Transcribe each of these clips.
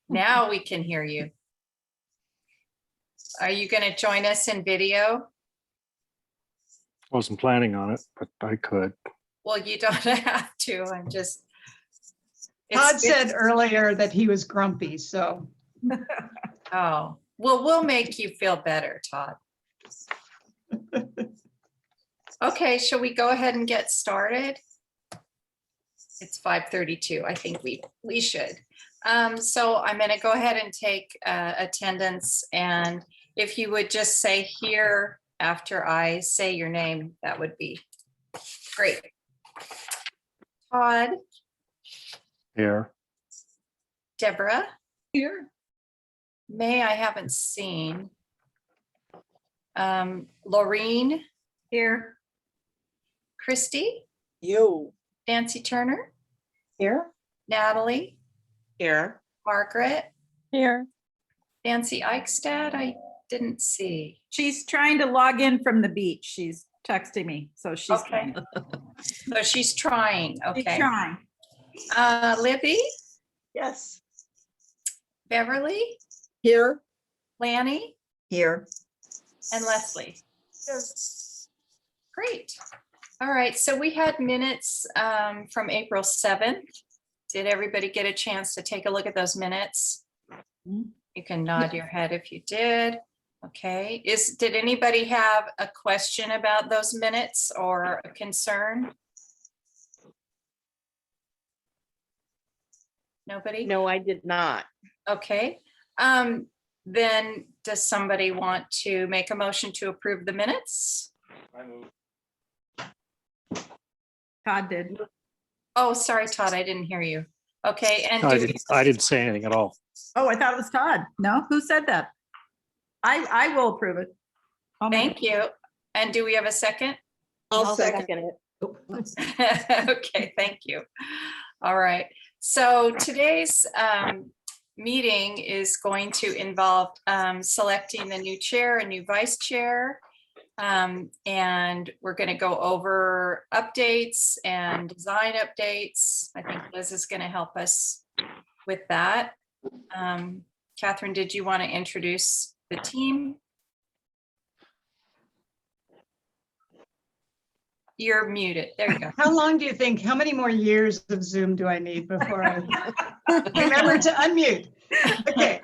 Now we can hear you. Are you going to join us in video? Wasn't planning on it, but I could. Well, you don't have to. I'm just. Todd said earlier that he was grumpy, so. Oh, well, we'll make you feel better, Todd. Okay, shall we go ahead and get started? It's 5:32. I think we should. So I'm going to go ahead and take attendance, and if you would just say here after I say your name, that would be great. Todd. Here. Deborah. Here. May, I haven't seen. Laureen. Here. Christy. You. Nancy Turner. Here. Natalie. Here. Margaret. Here. Nancy Eichstad, I didn't see. She's trying to log in from the beach. She's texting me, so she's Okay. So she's trying, She's okay. trying. Libby, Yes. Beverly, Here. Lanny, Here. and Leslie. Great. All right, so we had minutes from April 7th. Did everybody get a chance to take a look at those minutes? You can nod your head if you did. Okay, did anybody have a question about those minutes or a concern? Nobody? No, I did not. Okay, then does somebody want to make a motion to approve the minutes? Todd did. Oh, sorry, Todd, I didn't hear you. Okay, and I didn't say anything at all. Oh, I thought it was Todd. No, who said that? I will approve it. thank you. And do we have a second? I'll second it. Okay, thank you. All right, so today's meeting is going to involve selecting a new chair, a new vice chair. And we're going to go over updates and design updates. I think Liz is going to help us with that. Catherine, did you want to introduce the team? You're muted. There you go. How long do you think, how many more years of Zoom do I need before I remember to unmute? Okay.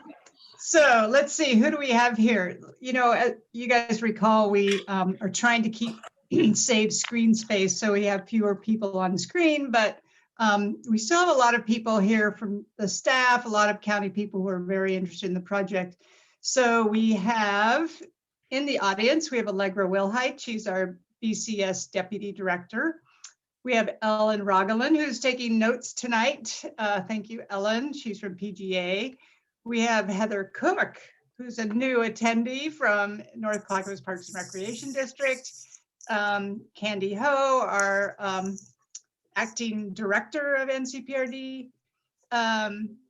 So let's see, who do we have here? You know, you guys recall we are trying to save screen space, so we have fewer people on screen, but we still have a lot of people here from the staff, a lot of county people who are very interested in the project. So we have in the audience, we have Allegra Wilhite. She's our BCS Deputy Director. We have Ellen Rogalin, who's taking notes tonight. Thank you, Ellen. She's from PGA. We have Heather Cook, who's a new attendee from North Clackamas Parks and Recreation District. Candy Ho, our acting director of NCPRD.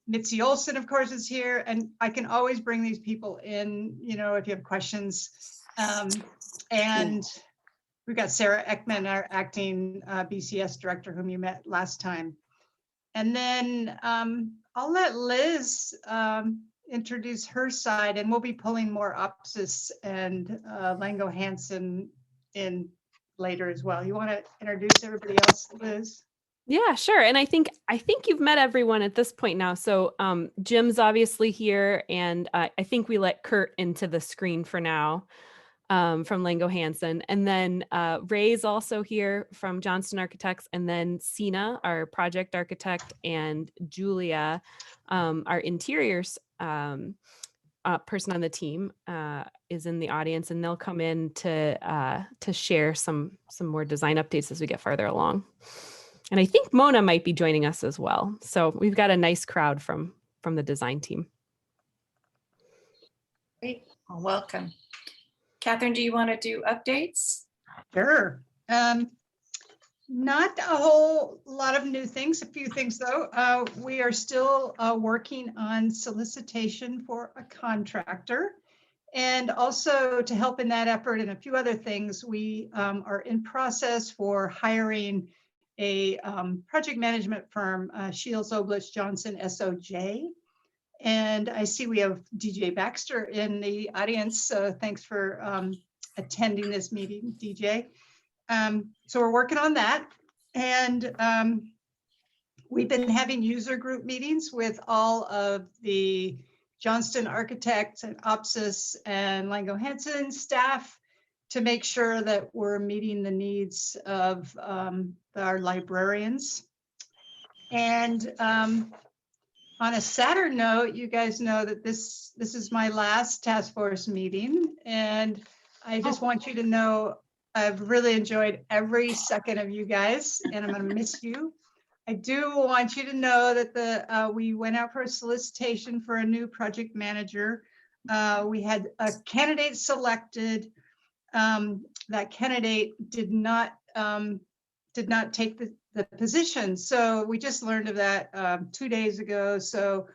Mitzi Olson, of course, is here. And I can always bring these people in, you know, if you have questions. And we've got Sarah Ekman, our acting BCS director, whom you met last time. And then I'll let Liz introduce her side, and we'll be pulling more OPSIS and Lango Hansen in later as well. You want to introduce everybody else, Liz? Yeah, sure. And I think you've met everyone at this point now. So Jim's obviously here, and I think we let Kurt into the screen for now from Lango Hansen. And then Ray's also here from Johnston Architects, and then Sina, our project architect, and Julia, our interiors person on the team, is in the audience, and they'll come in to share some more design updates as we get farther along. And I think Mona might be joining us as well. So we've got a nice crowd from the design team. Great. Well, welcome. Catherine, do you want to do updates? Sure. Not a whole lot of new things, a few things though. We are still working on solicitation for a contractor. And also to help in that effort and a few other things, we are in process for hiring a project management firm, Shields, Oblich, Johnson, SOJ. And I see we have DJ Baxter in the audience, so thanks for attending this meeting, DJ. So we're working on that. And we've been having user group meetings with all of the Johnston Architects and OPSIS and Lango Hansen staff to make sure that we're meeting the needs of our librarians. And on a sadder note, you guys know that this is my last task force meeting, and I just want you to know I've really enjoyed every second of you guys, and I'm going to miss you. I do want you to know that we went out for a solicitation for a new project manager. We had a candidate selected. That candidate did not take the position. So we just learned of that 2 days ago. So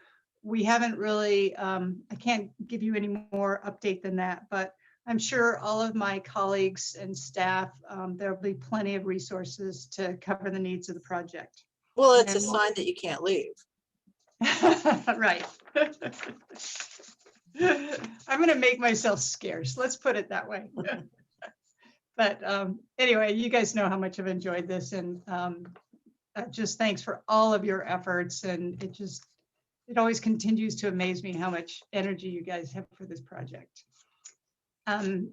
we haven't really, I can't give you any more update than that, but I'm sure all of my colleagues and staff, there'll be plenty of resources to cover the needs of the project. Well, it's a sign that you can't leave. Right. I'm going to make myself scarce. Let's put it that way. But anyway, you guys know how much I've enjoyed this, and just thanks for all of your efforts. And it always continues to amaze me how much energy you guys have for this project.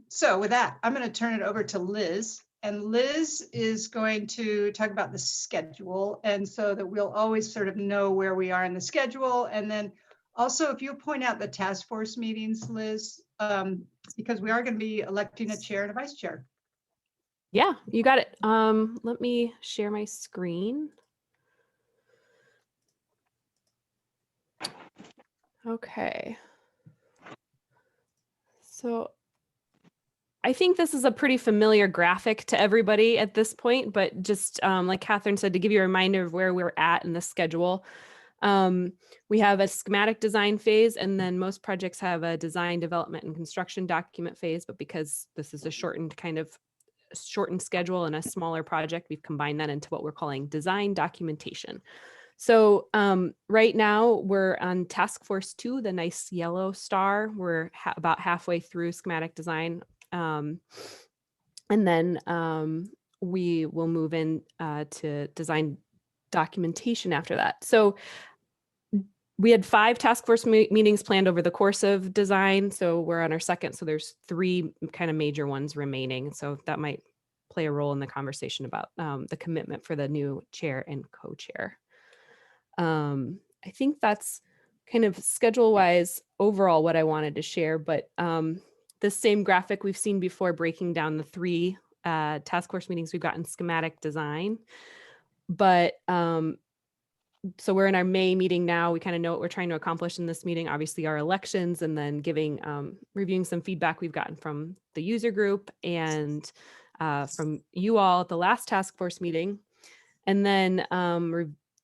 So with that, I'm going to turn it over to Liz. And Liz is going to talk about the schedule, and so that we'll always sort of know where we are in the schedule. And then also, if you point out the task force meetings, Liz, because we are going to be electing a chair and a vice chair. Yeah, you got it. Let me share my screen. Okay. So I think this is a pretty familiar graphic to everybody at this point, but just like Catherine said, to give you a reminder of where we're at in the schedule. We have a schematic design phase, and then most projects have a design, development, and construction document phase, but because this is a shortened schedule and a smaller project, we've combined that into what we're calling design documentation. So right now we're on task force 2, the nice yellow star. We're about halfway through schematic design. And then we will move in to design documentation after that. So we had 5 task force meetings planned over the course of design. So we're on our second. So there's 3 kind of major ones remaining. So that might play a role in the conversation about the commitment for the new chair and co-chair. I think that's kind of schedule-wise overall what I wanted to share, but the same graphic we've seen before, breaking down the 3 task force meetings we've got in schematic design. But so we're in our May meeting now. We kind of know what we're trying to accomplish in this meeting, obviously our elections, and then reviewing some feedback we've gotten from the user group and from you all at the last task force meeting. And then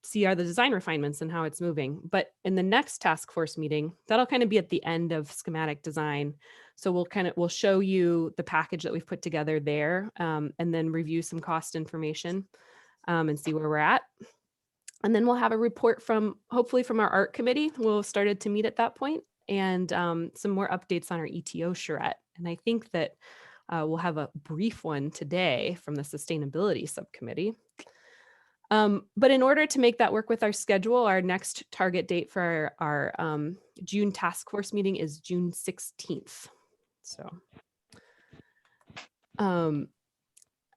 see the design refinements and how it's moving. But in the next task force meeting, that'll kind of be at the end of schematic design. So we'll show you the package that we've put together there, and then review some cost information and see where we're at. And then we'll have a report hopefully from our art committee. We'll have started to meet at that point, and some more updates on our ETO charrette. And I think that we'll have a brief one today from the sustainability subcommittee. But in order to make that work with our schedule, our next target date for our June task force meeting is June 16th. So, and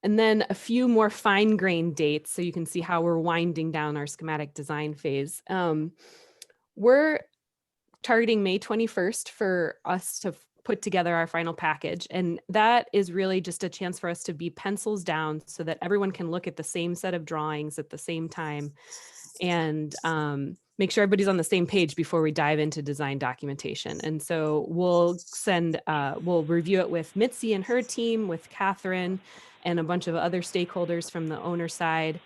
then a few more fine-grained dates so you can see how we're winding down our schematic design phase. We're targeting May 21st for us to put together our final package. And that is really just a chance for us to be pencils down so that everyone can look at the same set of drawings at the same time and make sure everybody's on the same page before we dive into design documentation. And so we'll review it with Mitzi and her team, with Catherine and a bunch of other stakeholders from the owner side.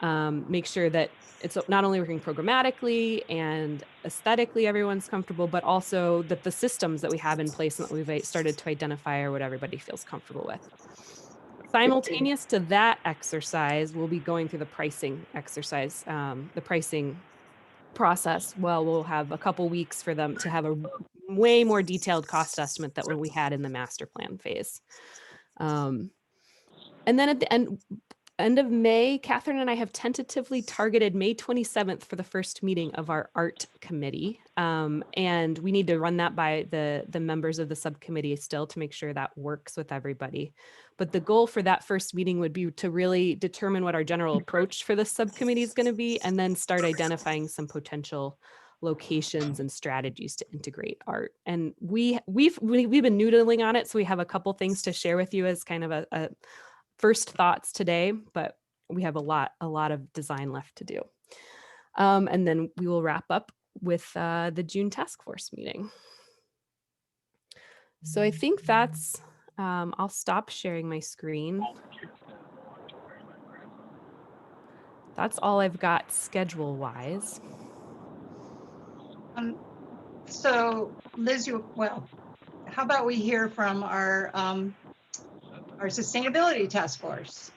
Make sure that it's not only working programmatically and aesthetically, everyone's comfortable, but also that the systems that we have in place and that we've started to identify are what everybody feels comfortable with. Simultaneous to that exercise, we'll be going through the pricing exercise, the pricing process. Well, we'll have a couple weeks for them to have a way more detailed cost estimate than what we had in the master plan phase. And then at the end of May, Catherine and I have tentatively targeted May 27th for the first meeting of our art committee. And we need to run that by the members of the subcommittee still to make sure that works with everybody. But the goal for that first meeting would be to really determine what our general approach for the subcommittee is going to be, and then start identifying some potential locations and strategies to integrate art. And we've been noodling on it, so we have a couple things to share with you as kind of a first thoughts today, but we have a lot of design left to do. And then we will wrap up with the June task force meeting. So I think that's, I'll stop sharing my screen. That's all I've got schedule wise. So Liz, how about we hear from our sustainability task force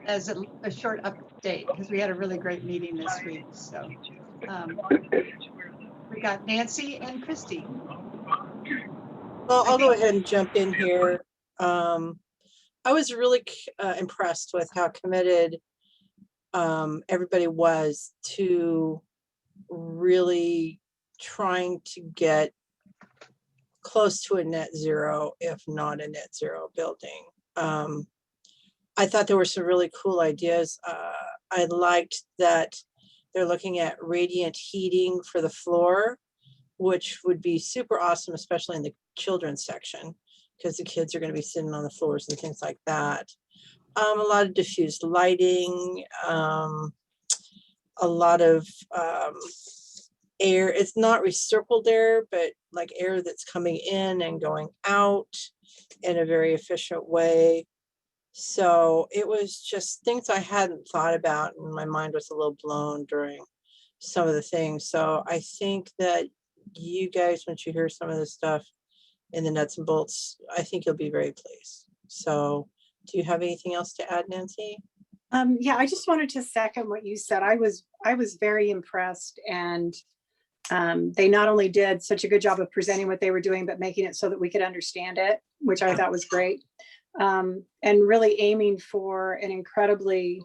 as a short update, because we had a really great meeting this week. So we got Nancy and Christy. Well, I'll go ahead and jump in here. I was really impressed with how committed everybody was to really trying to get close to a net zero, if not a net zero building. I thought there were some really cool ideas. I liked that they're looking at radiant heating for the floor, which would be super awesome, especially in the children's section, because the kids are going to be sitting on the floors and things like that. A lot of diffused lighting, a lot of air. It's not recircled air, but like air that's coming in and going out in a very efficient way. So it was just things I hadn't thought about, and my mind was a little blown during some of the things. So I think that you guys, once you hear some of this stuff in the nuts and bolts, I think you'll be very pleased. So do you have anything else to add, Nancy? Yeah, I just wanted to second what you said. I was very impressed, and they not only did such a good job of presenting what they were doing, but making it so that we could understand it, which I thought was great. And really aiming for an incredibly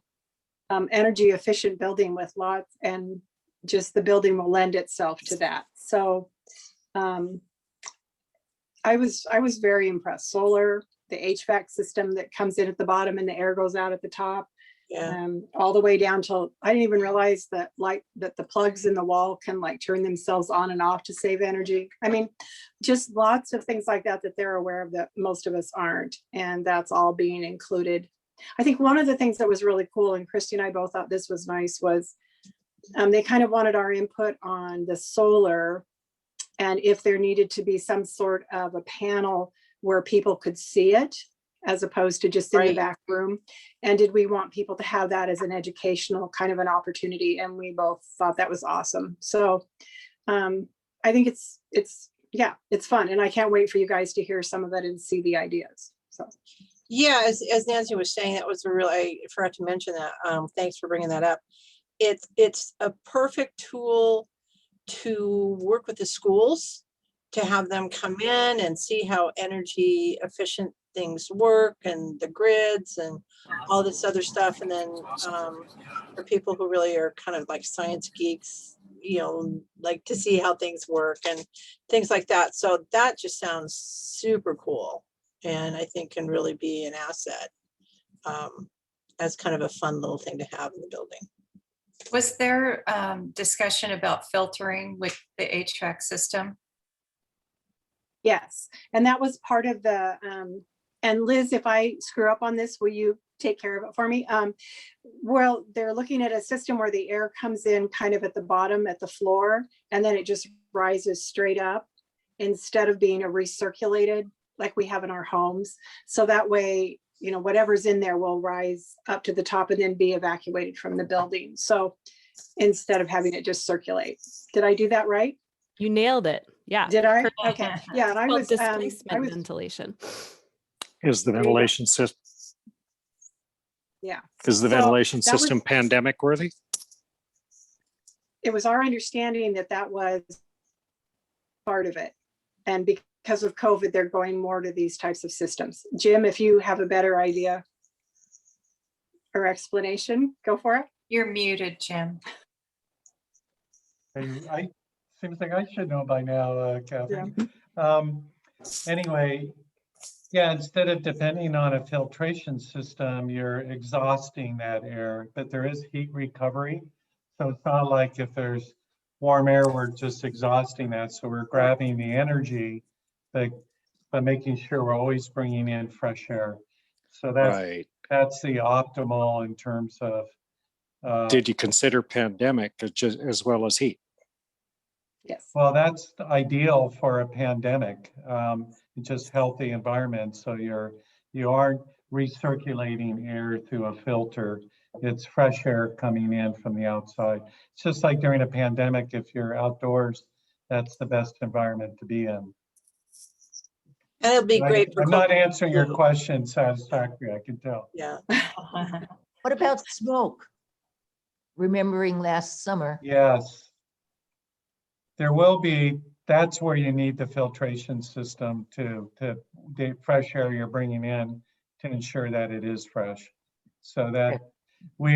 energy efficient building with lots, and just the building will lend itself to that. So I was very impressed. Solar, the HVAC system that comes in at the bottom and the air goes out at the top. Yeah. All the way down till I didn't even realize that the plugs in the wall can like turn themselves on and off to save energy. I mean, just lots of things like that they're aware of that most of us aren't, and that's all being included. I think one of the things that was really cool, and Christy and I both thought this was nice, was they kind of wanted our input on the solar, and if there needed to be some sort of a panel where people could see it, as opposed to just in the back room. And did we want people to have that as an educational kind of an opportunity? And we both thought that was awesome. So I think it's fun. And I can't wait for you guys to hear some of it and see the ideas. So yeah, as Nancy was saying, that was I forgot to mention that. Thanks for bringing that up. It's a perfect tool to work with the schools, to have them come in and see how energy efficient things work, and the grids and all this other stuff. And then for people who really are kind of like science geeks, like to see how things work and things like that. So that just sounds super cool, and I think can really be an asset as kind of a fun little thing to have in the building. Was there discussion about filtering with the HVAC system? yes, and that was part of the and Liz, if I screw up on this, will you take care of it for me? Well, they're looking at a system where the air comes in kind of at the bottom at the floor, and then it just rises straight up instead of being a recirculated like we have in our homes. So that way, whatever's in there will rise up to the top and then be evacuated from the building. So instead of having it just circulate. Did I do that right? You nailed it. Yeah. Did I? Okay. Yeah. And I Well, was displacement ventilation. Is the ventilation system, Yeah. Is the So ventilation that was- system pandemic worthy? It was our understanding that that was part of it. And because of COVID, they're going more to these types of systems. Jim, if you have a better idea or explanation, go for it. You're muted, Jim. Seems like I should know by now, Catherine. Anyway, yeah, instead of depending on a filtration system, you're exhausting that air, but there is heat recovery. So it's not like if there's warm air, we're just exhausting that. So we're grabbing the energy, but making sure we're always bringing in fresh air. So Right. that's the optimal in terms of. Did you consider pandemic as well as heat? Yes. Well, that's ideal for a pandemic, just healthy environment. So you aren't recirculating air through a filter. It's fresh air coming in from the outside. It's just like during a pandemic, if you're outdoors, that's the best environment to be in. And it'll be great for. I'm not cold answering your flu. question satisfactorily, I can tell. Yeah. What about smoke? Remembering last summer, Yes. There will be, that's where you need the filtration system to the fresh air you're bringing in to ensure that it is fresh. So that we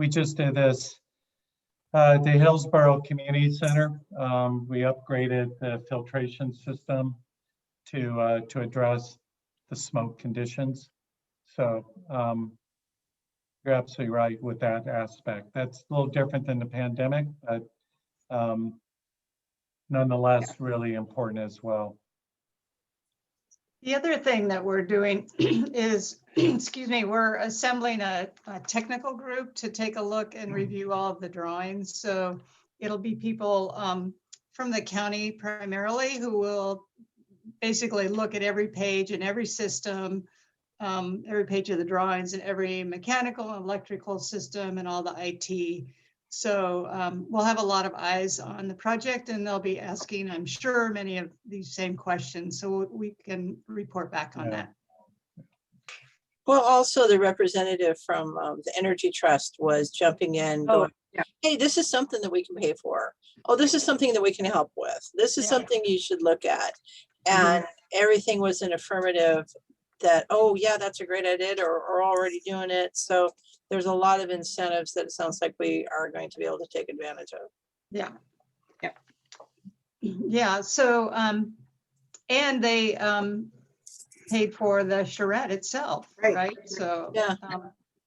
just did this at the Hillsborough Community Center. We upgraded the filtration system to address the smoke conditions. So you're absolutely right with that aspect. That's a little different than the pandemic, but nonetheless really important as well. The other thing that we're doing is, excuse me, we're assembling a technical group to take a look and review all of the drawings. So it'll be people from the county primarily who will basically look at every page and every system, every page of the drawings and every mechanical and electrical system and all the IT. So we'll have a lot of eyes on the project and they'll be asking, I'm sure, many of these same questions. So we can report back on that. Well, also the representative from the Energy Trust was jumping in, going, yeah. hey, this is something that we can pay for. Oh, this is something that we can help with. This is Yeah. something you should look at. And everything was an affirmative that, oh yeah, that's a great idea, or already doing it. So there's a lot of incentives that it sounds like we are going to be able to take advantage of. Yeah. Yeah. Yeah. So, and they paid for the charrette itself, Right. right? So, Yeah.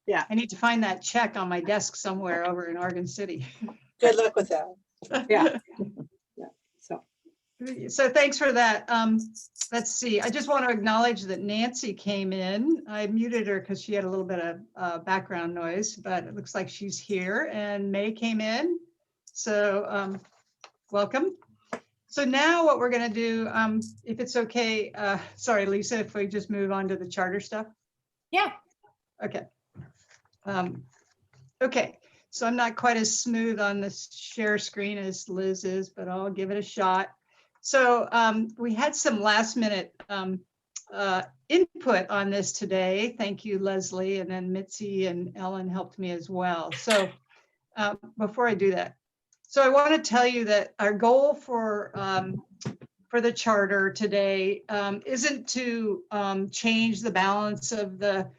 Yeah. I need to find that check on my desk somewhere over in Oregon City. Good luck with that. Yeah. So, So thanks for that. Let's see. I just want to acknowledge that Nancy came in. I muted her because she had a little bit of background noise, but it looks like she's here. And May came in. So welcome. So now what we're going to do, if it's okay, sorry, Lisa, if we just move on to the charter stuff. Yeah. Okay. Okay. So I'm not quite as smooth on the share screen as Liz is, but I'll give it a shot. So we had some last minute input on this today. Thank you, Leslie, and then Mitzi and Ellen helped me as well. So before I do that, so I want to tell you that our goal for the charter today isn't to change the balance of the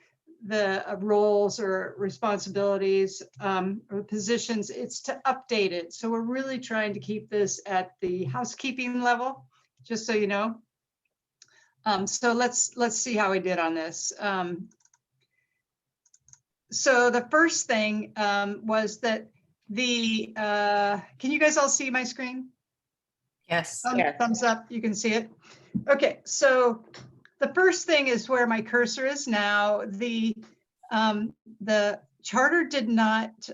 roles or responsibilities or positions. It's to update it. So we're really trying to keep this at the housekeeping level, just so you know. So let's see how we did on this. So the first thing was that can you guys all see my screen? Yes. Thumbs up, you can see it. Okay, so the first thing is where my cursor is now. The charter did not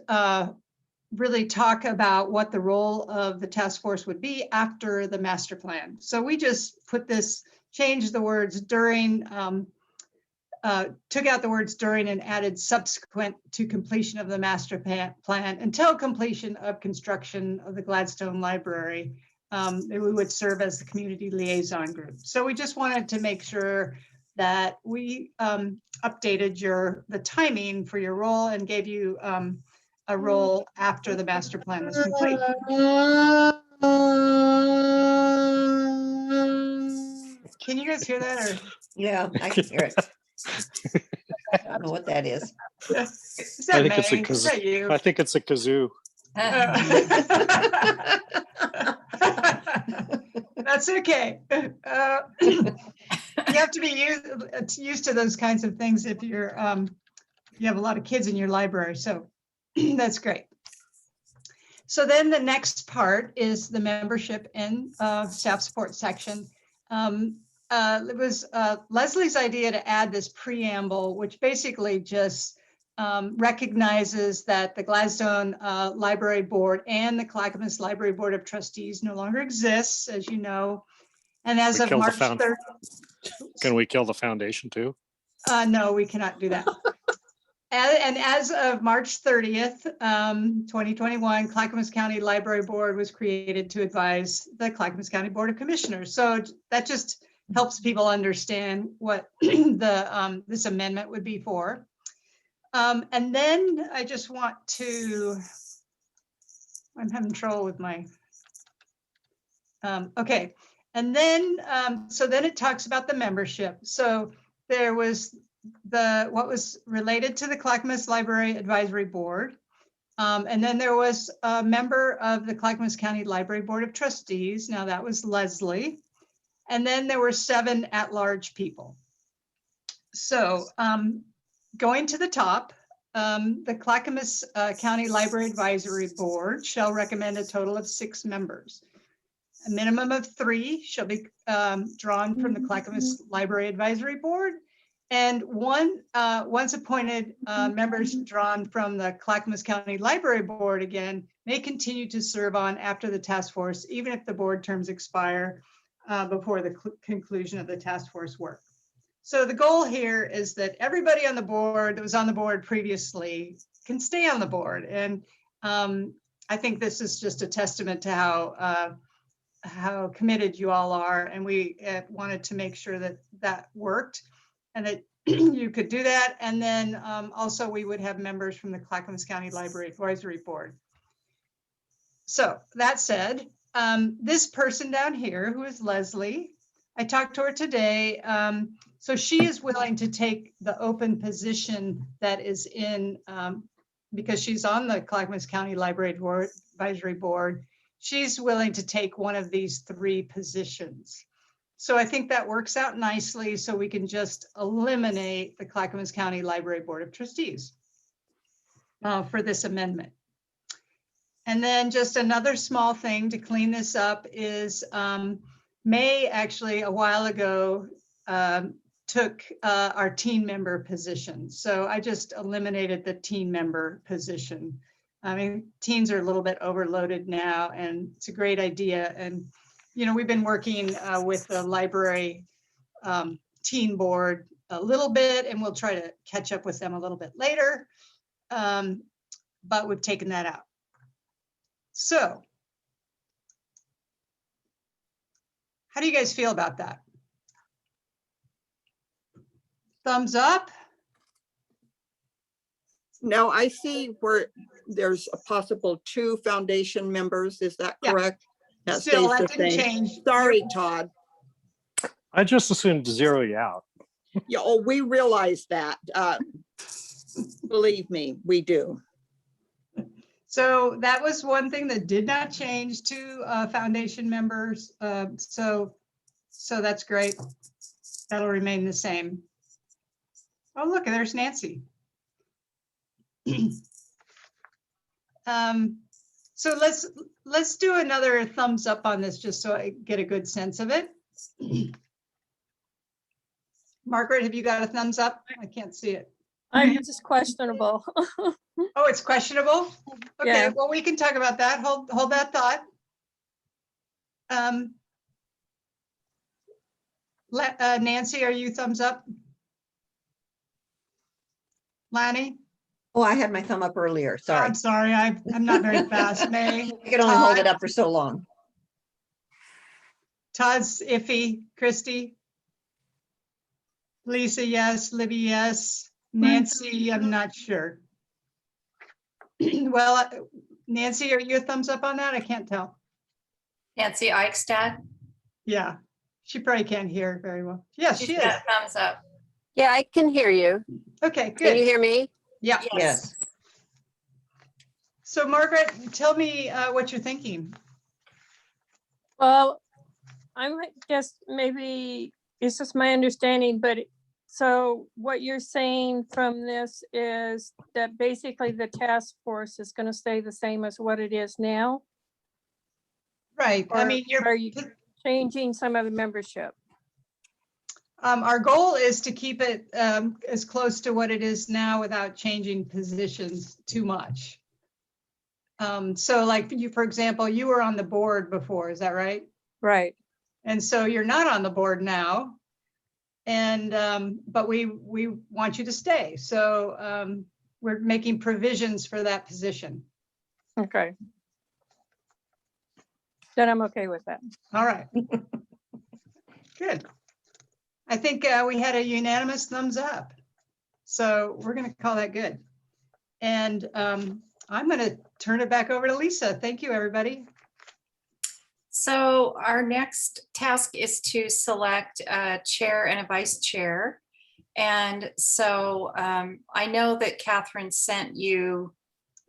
really talk about what the role of the task force would be after the master plan. So we just put this, changed the words during, took out the words during and added subsequent to completion of the master plan until completion of construction of the Gladstone Library. We would serve as the community liaison group. So we just wanted to make sure that we updated the timing for your role and gave you a role after the master plan was complete. Can you guys hear that? Or Yeah, I can hear it. I don't know what that is. is that May? Is that you? I think it's a kazoo. That's okay. You have to be used to those kinds of things if you have a lot of kids in your library. So that's great. So then the next part is the membership and staff support section. It was Leslie's idea to add this preamble, which basically just recognizes that the Gladstone Library Board and the Clackamas Library Board of Trustees no longer exists, as you know. And as of March 3rd. Can we kill the foundation too? No, we cannot do that. And as of March 30th, 2021, Clackamas County Library Board was created to advise the Clackamas County Board of Commissioners. So that just helps people understand what this amendment would be for. And then I just want to, I'm having trouble with my, okay. And then, so then it talks about the membership. So there was what was related to the Clackamas Library Advisory Board. And then there was a member of the Clackamas County Library Board of Trustees. Now that was Leslie. And then there were 7 at-large people. So going to the top, the Clackamas County Library Advisory Board shall recommend a total of 6 members. A minimum of 3 shall be drawn from the Clackamas Library Advisory Board, and once appointed members drawn from the Clackamas County Library Board again may continue to serve on after the task force, even if the board terms expire before the conclusion of the task force work. So the goal here is that everybody on the board that was on the board previously can stay on the board. And I think this is just a testament to how committed you all are. And we wanted to make sure that that worked and that you could do that. And then also we would have members from the Clackamas County Library Advisory Board. So that said, this person down here, who is Leslie, I talked to her today. So she is willing to take the open position that is in, because she's on the Clackamas County Library Advisory Board, she's willing to take one of these 3 positions. So I think that works out nicely, so we can just eliminate the Clackamas County Library Board of Trustees for this amendment. And then just another small thing to clean this up is May actually a while ago took our teen member position. So I just eliminated the teen member position. I mean, teens are a little bit overloaded now, and it's a great idea. And, you know, we've been working with the library teen board a little bit, and we'll try to catch up with them a little bit later. But we've taken that out. So how do you guys feel about that? Thumbs up? Now I see where there's a possible 2 foundation members. Is that Yeah. correct? That Still, stays that the didn't same. change. Sorry, Todd. I just assumed to zero you out. Yeah, oh, we realize that. Believe me, we do. So that was one thing that did not change to foundation members. So that's great. That'll remain the same. Oh, look, there's Nancy. So let's do another thumbs up on this just so I get a good sense of it. Margaret, have you got a thumbs up? I can't see it. I'm just questionable. Oh, it's questionable? Okay, Yeah. well, we can talk about that. Hold that thought. Nancy, are you thumbs up? Lanny? Oh, I had my thumb up earlier. Sorry. I'm sorry, I'm not very fast. May? I can only hold it Todd? up for so long. Todd's iffy. Christy? Lisa, yes. Libby, yes. Nancy, I'm not sure. Well, Nancy, are you a thumbs up on that? I can't tell. Nancy Eichstadt, Yeah, she probably can't hear very well. Yes, she's she is. got a thumbs up. Yeah, I can hear you. Okay, Can you good. hear me? Yeah. Yes. So Margaret, tell me what you're thinking. Well, I'm just maybe it's just my understanding, but so what you're saying from this is that basically the task force is going to stay the same as what it is now? Right. I Or mean, you're are you changing some of the membership? our goal is to keep it as close to what it is now without changing positions too much. So like you, for example, you were on the board before, is that right? Right. And so you're not on the board now. And but we want you to stay. So we're making provisions for that position. Okay. Then I'm okay with that. All right. Good. I think we had a unanimous thumbs up. So we're going to call that good. And I'm going to turn it back over to Lisa. Thank you, everybody. So our next task is to select a chair and a vice chair. And so I know that Catherine sent you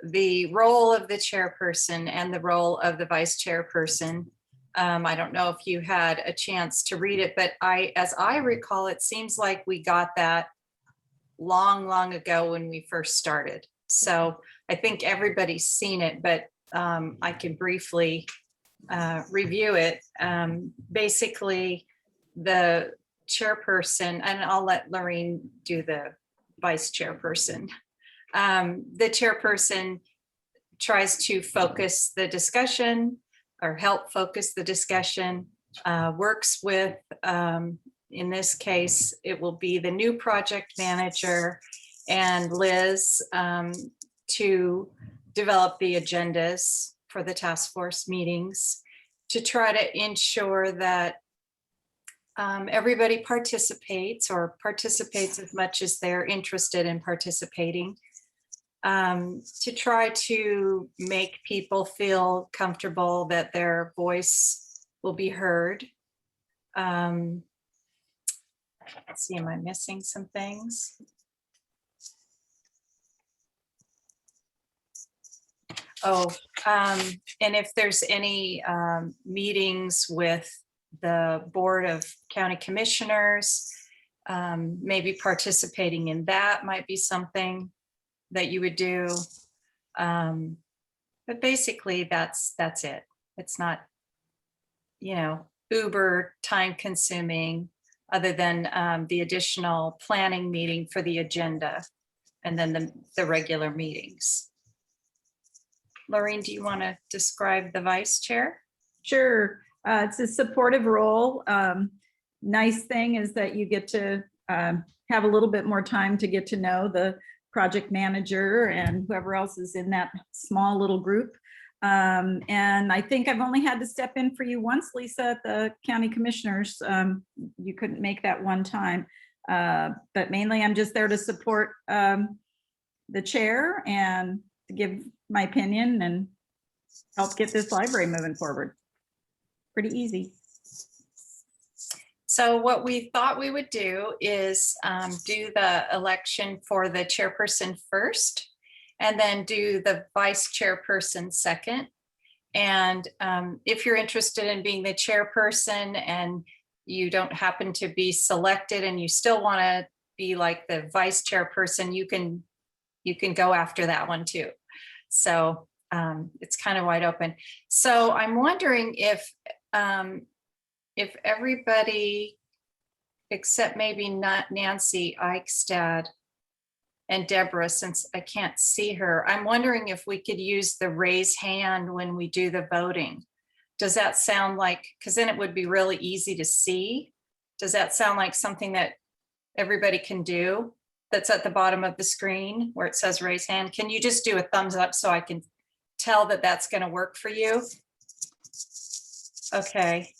the role of the chairperson and the role of the vice chairperson. I don't know if you had a chance to read it, but as I recall, it seems like we got that long ago when we first started. So I think everybody's seen it, but I can briefly review it. Basically, the chairperson, and I'll let Lorraine do the vice chairperson. The chairperson tries to focus the discussion or help focus the discussion, works with, in this case, it will be the new project manager and Liz to develop the agendas for the task force meetings to try to ensure that everybody participates as much as they're interested in participating, to try to make people feel comfortable that their voice will be heard. Let's see, am I missing some things? Oh, and if there's any meetings with the Board of County Commissioners, maybe participating in that might be something that you would do. But basically that's it. It's not, uber time consuming other than the additional planning meeting for the agenda and then the regular meetings. Lorraine, do you want to describe the vice chair? Sure. It's a supportive role. Nice thing is that you get to have a little bit more time to get to know the project manager and whoever else is in that small little group. And I think I've only had to step in for you once, Lisa, at the county commissioners. You couldn't make that one time. But mainly I'm just there to support the chair and to give my opinion and help get this library moving forward. Pretty easy. So what we thought we would do is do the election for the chairperson first, and then do the vice chairperson second. And if you're interested in being the chairperson and you don't happen to be selected and you still want to be like the vice chairperson, you can go after that one too. So it's kind of wide open. So I'm wondering if everybody except maybe not Nancy Eichstadt and Deborah, since I can't see her, I'm wondering if we could use the raise hand when we do the voting. Does that sound like, because then it would be really easy to see. Does that sound like something that everybody can do? That's at the bottom of the screen where it says raise hand. Can you just do a thumbs up so I can tell that that's going to work for you? Okay.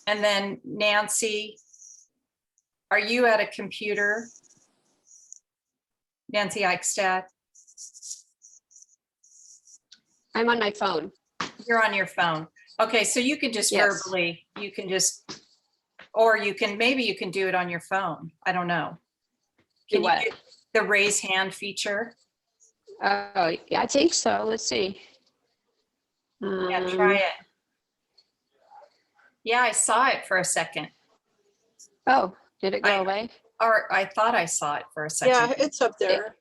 And then Nancy, Are you at a computer? Nancy Eichstadt, I'm on my phone. you're on your phone. Okay, so you can just Yes. verbally, you can just, or you can, maybe you can do it on your phone. I don't know. Do Can you what? do the raise hand feature? Oh, yeah, I think so. Let's see. Yeah, try it. Yeah, I saw it for a second, Oh, did it go I- away? or I thought I saw it for a Yeah, second. it's up there.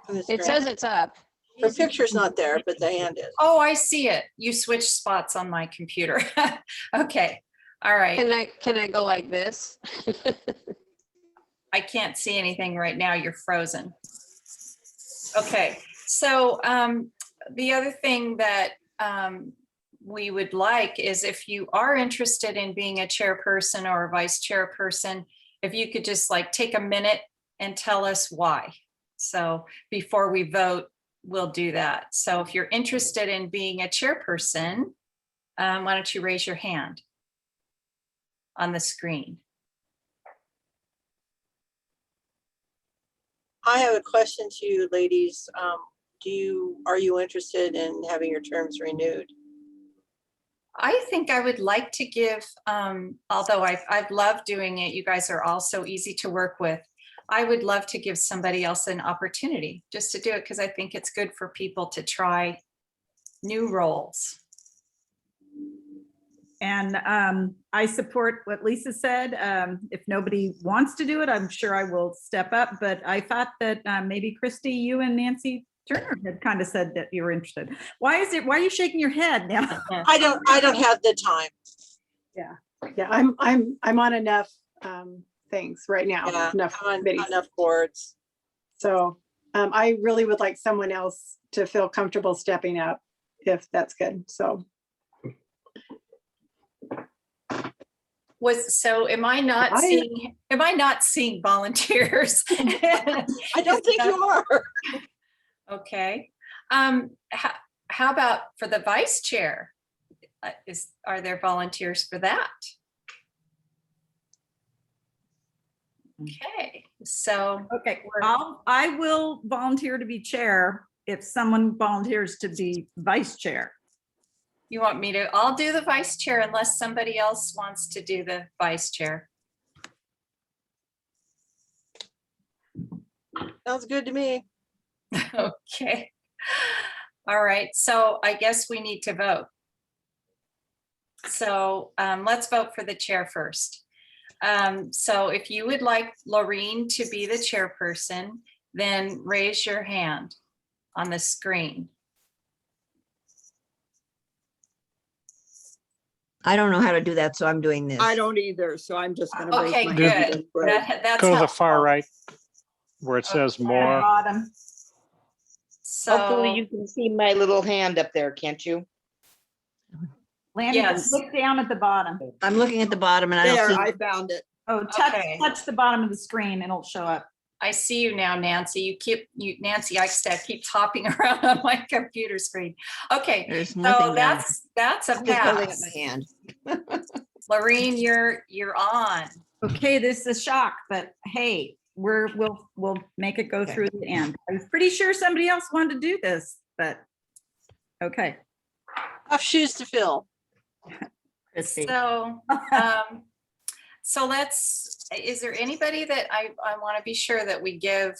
on the It screen. says it's up. The picture's not there, but the hand is. Oh, I see it. You switched spots on my computer. Okay, all right. Can I go like this? I can't see anything right now. You're frozen. Okay, so the other thing that we would like is if you are interested in being a chairperson or a vice chairperson, if you could just like take a minute and tell us why. So before we vote, we'll do that. So if you're interested in being a chairperson, why don't you raise your hand on the screen? I have a question to you, ladies. Are you interested in having your terms renewed? I think I would like to give, although I've loved doing it, you guys are all so easy to work with. I would love to give somebody else an opportunity just to do it because I think it's good for people to try new roles. And I support what Lisa said. If nobody wants to do it, I'm sure I will step up. But I thought that maybe Christy, you and Nancy Turner had kind of said that you were interested. Why are you shaking your head now? I don't have the time. Yeah, I'm on enough things right now. Yeah, Enough I'm on committees. enough boards. So I really would like someone else to feel comfortable stepping up, if that's good. So Am I not seeing volunteers? I don't think you are. Okay. How about for the vice chair? Are there volunteers for that? Okay, so. Okay, I will volunteer to be chair if someone volunteers to be vice chair. You want me to, I'll do the vice chair unless somebody else wants to do the vice chair. Sounds good to me. Okay. All right, so I guess we need to vote. So let's vote for the chair first. So if you would like Laureen to be the chairperson, then raise your hand on the screen. I don't know how to do that, so I'm doing this. I don't either, so I'm just gonna raise Okay, my good. hand. That's Go to the helpful. far right where it says more. Bottom. Hopefully So, you can see my little hand up there, can't you? Lanny, Yes. look down at the bottom. I'm looking at the bottom and I don't There, see. I found it. Oh, touch Okay. the bottom of the screen and it'll show up. I see you now, Nancy. Nancy Eichstadt keeps hopping around on my computer screen. Okay, There's nothing so down. that's a I'm just holding up pass. my hand. Laureen, you're on. Okay, this is a shock, but hey, we'll make it go Okay. through the end. I was pretty sure somebody else wanted to do this, but okay. Tough shoes to fill. Christy. So is there anybody that I want to be sure that we give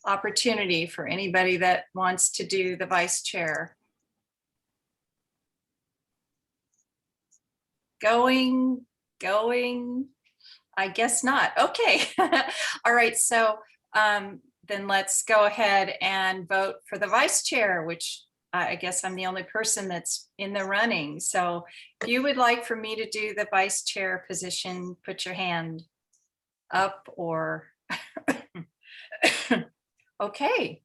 opportunity for anybody that wants to do the vice chair? Going, I guess not. Okay. All right. So then let's go ahead and vote for the vice chair, which I guess I'm the only person that's in the running. So if you would like for me to do the vice chair position, put your hand up or, okay.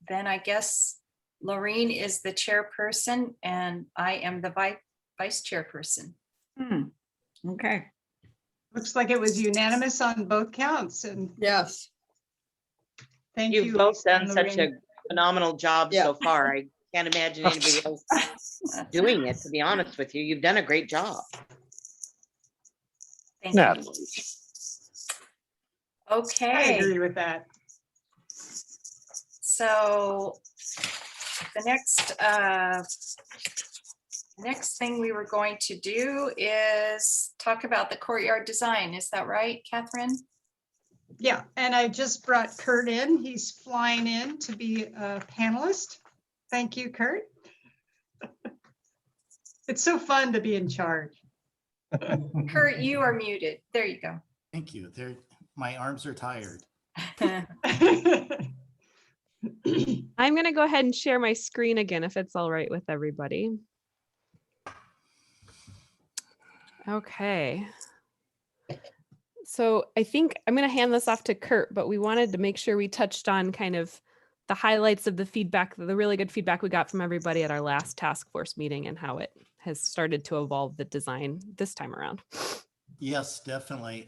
Then I guess Laureen is the chairperson and I am the vice chairperson. Okay. Looks like it was unanimous on both counts, and Yes. thank you. You've both Lisa and done such a Lorraine. phenomenal job Yeah. so far. I can't imagine anybody else doing it, to be honest with you. You've done a great job. Thank you. Natalie. I Okay, agree with that. so the next thing we were going to do is talk about the courtyard design. Is that right, Catherine? Yeah, and I just brought Kurt in. He's flying in to be a panelist. Thank you, Kurt. It's so fun to be in charge. Kurt, you are muted. There you go. Thank you. My arms are tired. I'm going to go ahead and share my screen again if it's all right with everybody. Okay. So I think I'm going to hand this off to Kurt, but we wanted to make sure we touched on kind of the highlights of the feedback, the really good feedback we got from everybody at our last task force meeting and how it has started to evolve the design this time around. Yes, definitely.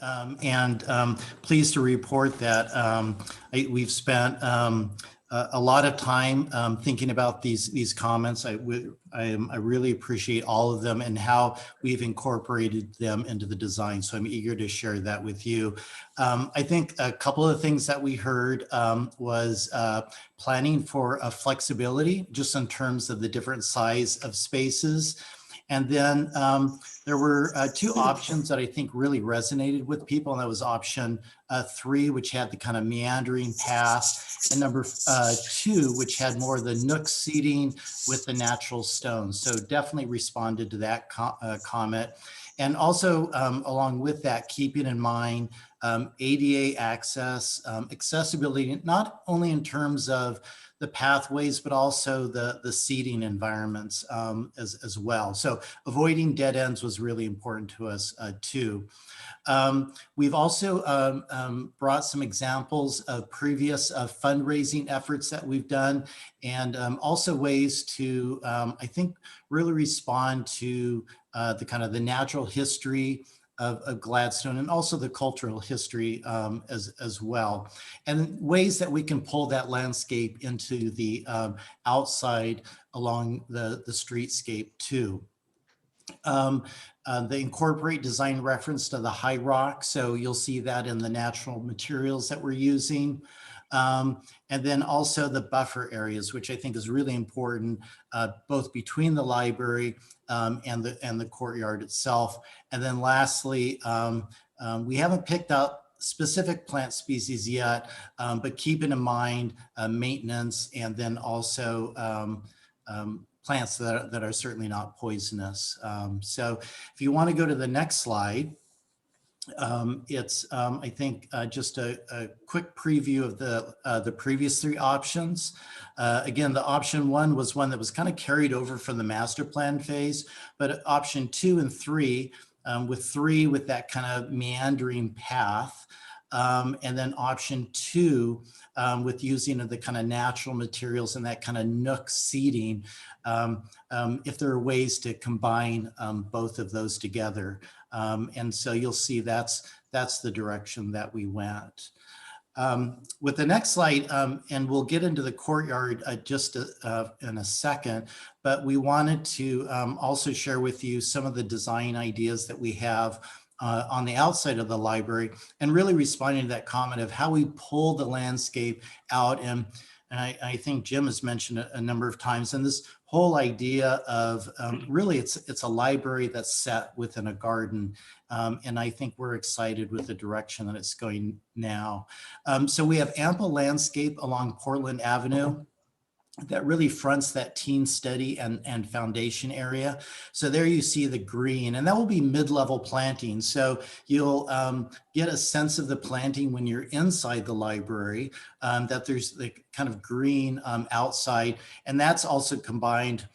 Pleased to report that we've spent a lot of time thinking about these comments. I really appreciate all of them and how we've incorporated them into the design. So I'm eager to share that with you. I think a couple of things that we heard was planning for flexibility, just in terms of the different size of spaces. And then there were two options that I think really resonated with people, and that was option 3, which had the kind of meandering path, and number 2, which had more of the nook seating with the natural stones. So definitely responded to that comment. And also along with that, keeping in mind ADA access, accessibility, not only in terms of the pathways, but also the seating environments as well. So avoiding dead ends was really important to us too. We've also brought some examples of previous fundraising efforts that we've done, and also ways to, I think, really respond to the kind of the natural history of Gladstone, and also the cultural history as well, and ways that we can pull that landscape into the outside along the streetscape too. They incorporate design reference to the high rock, so you'll see that in the natural materials that we're using. And then also the buffer areas, which I think is really important, both between the library and the courtyard itself. And then lastly, we haven't picked up specific plant species yet, but keeping in mind maintenance, and then also plants that are certainly not poisonous. So if you want to go to the next slide, it's, I think, just a quick preview of the previous 3 options. Again, the option 1 was one that was kind of carried over from the master plan phase, but option 2 and 3, with 3 with that kind of meandering path, and then option 2 with using of the kind of natural materials and that kind of nook seating, if there are ways to combine both of those together. And so you'll see that's the direction that we went. With the next slide, and we'll get into the courtyard just in a second, but we wanted to also share with you some of the design ideas that we have on the outside of the library, and really responding to that comment of how we pull the landscape out. And I think Jim has mentioned it a number of times, and this whole idea of really it's a library that's set within a garden. And I think we're excited with the direction that it's going now. So we have ample landscape along Portland Avenue that really fronts that teen study and foundation area. So there you see the green, and that will be mid-level planting. So you'll get a sense of the planting when you're inside the library, that there's the kind of green outside, and that's also combined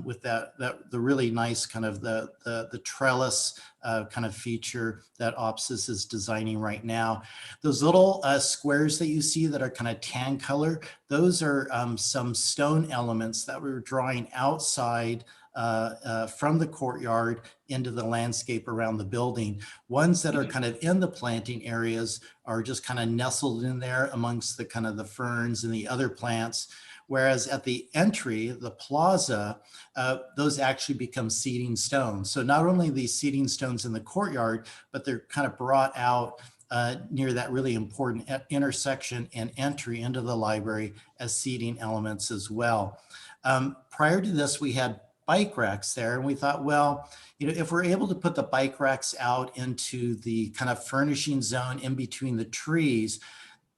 with the really nice kind of the trellis kind of feature that OPSIS is designing right now. Those little squares that you see that are kind of tan color, those are some stone elements that we're drawing outside from the courtyard into the landscape around the building. Ones that are kind of in the planting areas are just kind of nestled in there amongst the kind of the ferns and the other plants. Whereas at the entry, the plaza, those actually become seating stones. So not only these seating stones in the courtyard, but they're kind of brought out near that really important intersection and entry into the library as seating elements as well. Prior to this, we had bike racks there, and we thought, well, you know, if we're able to put the bike racks out into the kind of furnishing zone in between the trees,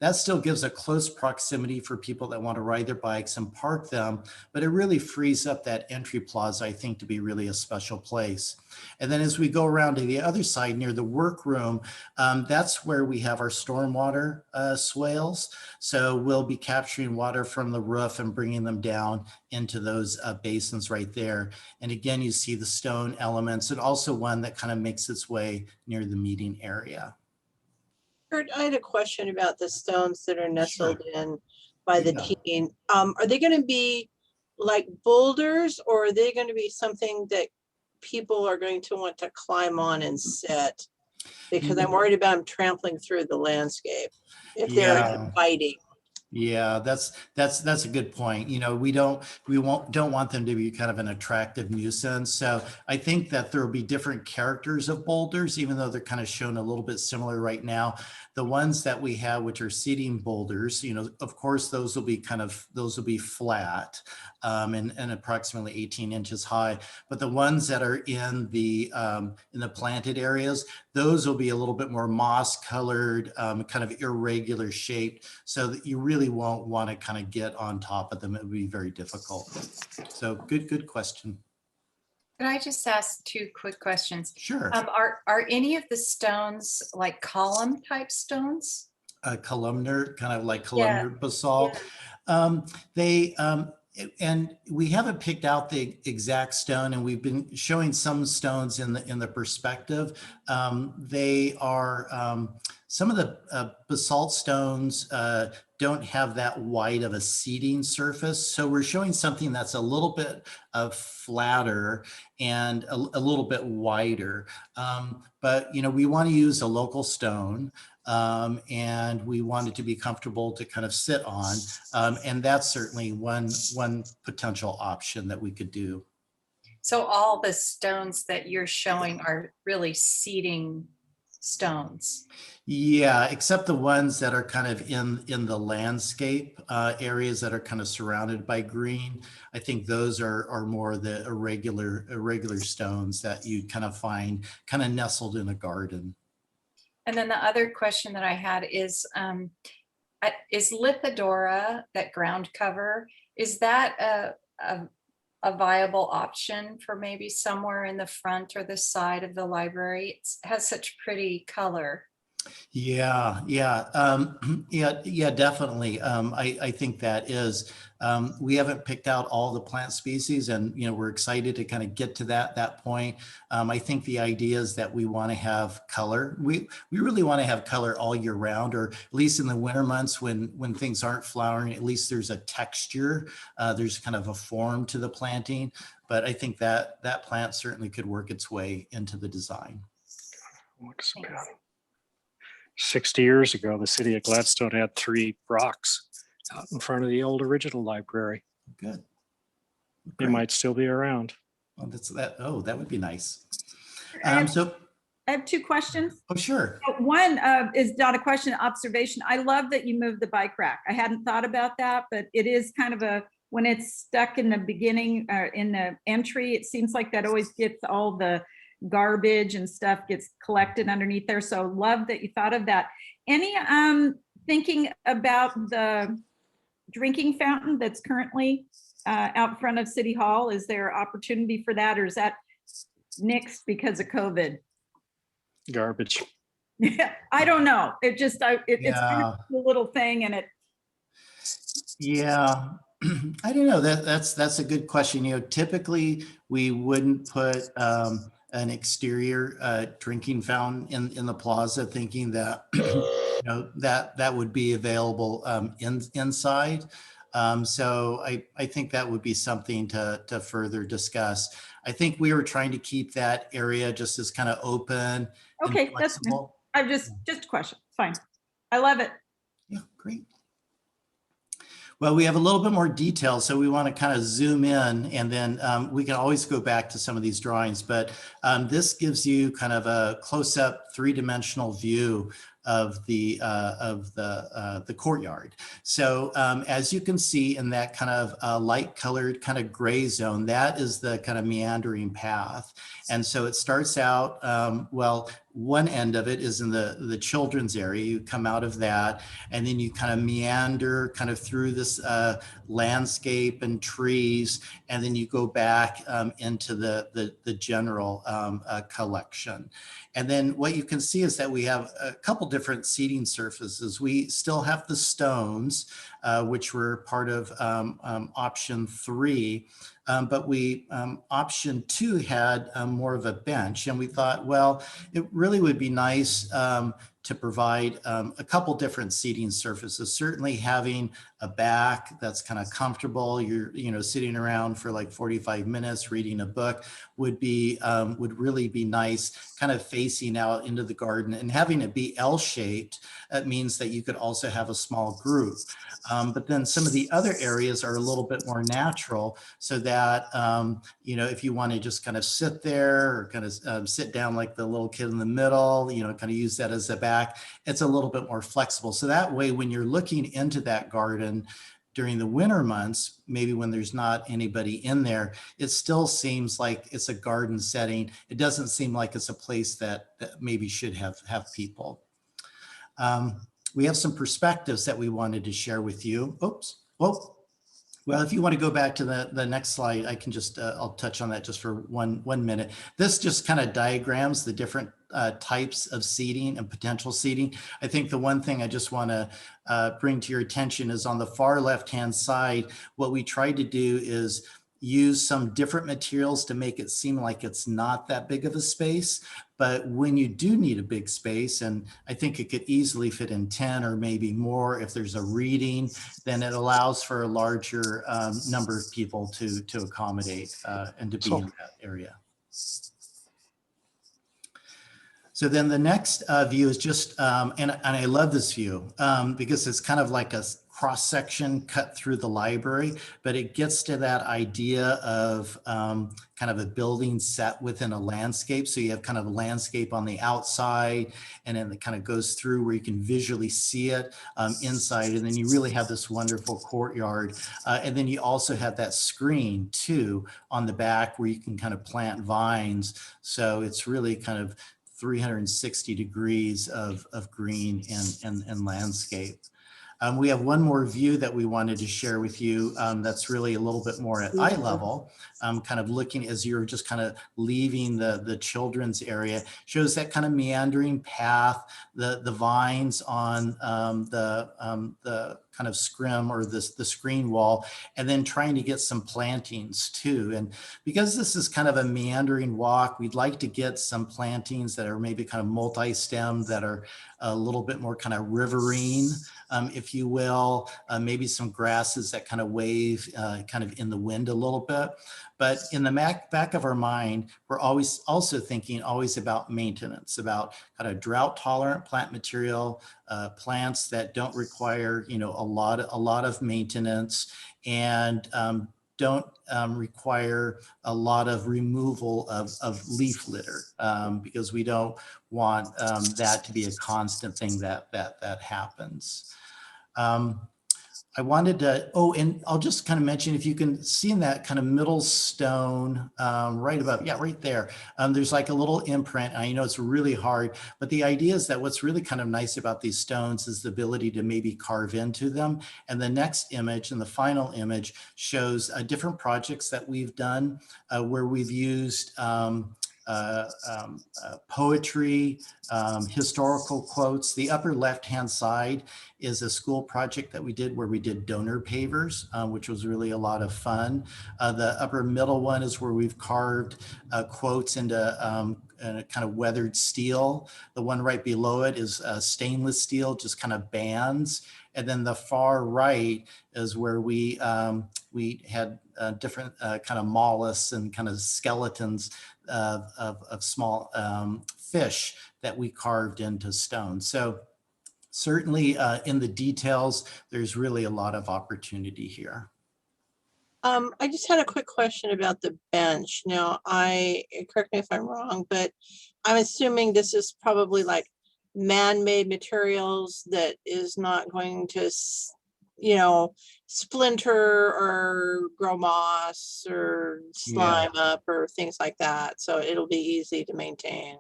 that still gives a close proximity for people that want to ride their bikes and park them, but it really frees up that entry plaza, I think, to be really a special place. And then as we go around to the other side near the workroom, that's where we have our stormwater swales. So we'll be capturing water from the roof and bringing them down into those basins right there. And again, you see the stone elements and also one that kind of makes its way near the meeting area. Kurt, I had a question about the stones that are nestled in by the Yeah. teen. Are they going to be like boulders, or are they going to be something that people are going to want to climb on and sit? Because I'm worried about them trampling through the landscape if they're inviting. Yeah, that's a good point. You know, we don't want them to be kind of an attractive nuisance. So I think that there will be different characters of boulders, even though they're kind of shown a little bit similar right now. The ones that we have, which are seating boulders, you know, of course, those will be flat and approximately 18 inches high. But the ones that are in the planted areas, those will be a little bit more moss colored, kind of irregular shaped, so that you really won't want to kind of get on top of them. It would be very difficult. So good question. Can I just ask two quick questions? Sure. Are any of the stones like column type stones? Columnar, kind of like columnar basalt. And we haven't picked out the exact stone, and we've been showing some stones in the perspective. They are some of the basalt stones don't have that wide of a seating surface, so we're showing something that's a little bit flatter and a little bit wider. But you know, we want to use a local stone. And we want it to be comfortable to kind of sit on. And that's certainly one potential option that we could do. So all the stones that you're showing are really seating stones? Yeah, except the ones that are kind of in the landscape areas that are kind of surrounded by green. I think those are more the irregular stones that you kind of find kind of nestled in a garden. And then the other question that I had is Lithidora, that ground cover, is that a viable option for maybe somewhere in the front or the side of the library? It has such pretty color. Yeah, definitely. I think that is. We haven't picked out all the plant species, and you know, we're excited to kind of get to that point. I think the idea is that we want to have color. We really want to have color all year round, or at least in the winter months when things aren't flowering. At least there's a texture. There's kind of a form to the planting. But I think that plant certainly could work its way into the design. Looks about 60 years ago, the city of Gladstone had 3 rocks out in front of the old original library. Good. They might still be around. Well, that would be nice. So I have 2 questions. Oh, sure. One is not a question, observation. I love that you moved the bike rack. I hadn't thought about that, but it is kind of when it's stuck in the beginning or in the entry, it seems like that always gets all the garbage and stuff gets collected underneath there. So love that you thought of that. Any thinking about the drinking fountain that's currently out front of City Hall? Is there opportunity for that, or is that nixed because of COVID? Garbage. Yeah, I don't know. It just it's kind of a little thing, and it. Yeah, I don't know. That's a good question. You know, typically we wouldn't put an exterior drinking fountain in the plaza, thinking that you know that would be available inside. So I think that would be something to further discuss. I think we were trying to keep that area just as kind of open. Okay, that's fine. I'm just a question. Fine. I love it. Yeah, great. Well, we have a little bit more detail, so we want to kind of zoom in, and then we can always go back to some of these drawings, but this gives you kind of a close-up three-dimensional view of the courtyard. So as you can see in that kind of light-colored kind of gray zone, that is the kind of meandering path. And so it starts out, well, one end of it is in the children's area. You come out of that, and then you kind of meander kind of through this landscape and trees, and then you go back into the general collection. And then what you can see is that we have a couple different seating surfaces. We still have the stones, which were part of option 3. But option 2 had more of a bench, and we thought, well, it really would be nice to provide a couple different seating surfaces. Certainly having a back that's kind of comfortable, you're sitting around for like 45 minutes reading a book would really be nice, kind of facing out into the garden, and having it be L-shaped. That means that you could also have a small group. But then some of the other areas are a little bit more natural, so that, if you want to just kind of sit there or kind of sit down like the little kid in the middle, kind of use that as a back, it's a little bit more flexible. So that way, when you're looking into that garden during the winter months, maybe when there's not anybody in there, it still seems like it's a garden setting. It doesn't seem like it's a place that maybe should have people. We have some perspectives that we wanted to share with you. Oops. Whoa. Well, if you want to go back to the next slide, I can just, I'll touch on that just for one minute. This just kind of diagrams the different types of seating and potential seating. I think the one thing I just want to bring to your attention is on the far left-hand side, what we tried to do is use some different materials to make it seem like it's not that big of a space. But when you do need a big space, and I think it could easily fit in 10 or maybe more if there's a reading, then it allows for a larger number of people to accommodate and to be in that area. So then the next view is just, and I love this view because it's kind of like a cross-section cut through the library, but it gets to that idea of kind of a building set within a landscape. So you have kind of a landscape on the outside, and then it kind of goes through where you can visually see it inside. And then you really have this wonderful courtyard. And then you also have that screen too on the back where you can kind of plant vines. So it's really kind of 360 degrees of green and landscape. We have one more view that we wanted to share with you that's really a little bit more at eye level, kind of looking as you're just kind of leaving the children's area, shows that kind of meandering path, the vines on the kind of scrim or the screen wall, and then trying to get some plantings too. And because this is kind of a meandering walk, we'd like to get some plantings that are maybe kind of multi-stem, that are a little bit more kind of riverine, if you will, maybe some grasses that kind of wave kind of in the wind a little bit. But in the back of our mind, we're always also thinking about maintenance, about kind of drought tolerant plant material, plants that don't require, a lot of maintenance, and don't require a lot of removal of leaf litter, because we don't want that to be a constant thing that happens. I wanted to, and I'll just kind of mention, if you can see in that kind of middle stone right above, right there, there's like a little imprint. I know it's really hard, but the idea is that what's really kind of nice about these stones is the ability to maybe carve into them. And the next image, and the final image, shows different projects that we've done where we've used poetry, historical quotes. The upper left-hand side is a school project that we did where we did donor pavers, which was really a lot of fun. The upper middle one is where we've carved quotes into kind of weathered steel. The one right below it is stainless steel, just kind of bands. And then the far right is where we had different kind of mollusks and kind of skeletons of small fish that we carved into stone. So certainly in the details, there's really a lot of opportunity here. I just had a quick question about the bench. Now, correct me if I'm wrong, but I'm assuming this is probably like man-made materials that is not going to, splinter or grow moss or slime up or things like that. So it'll be easy to maintain.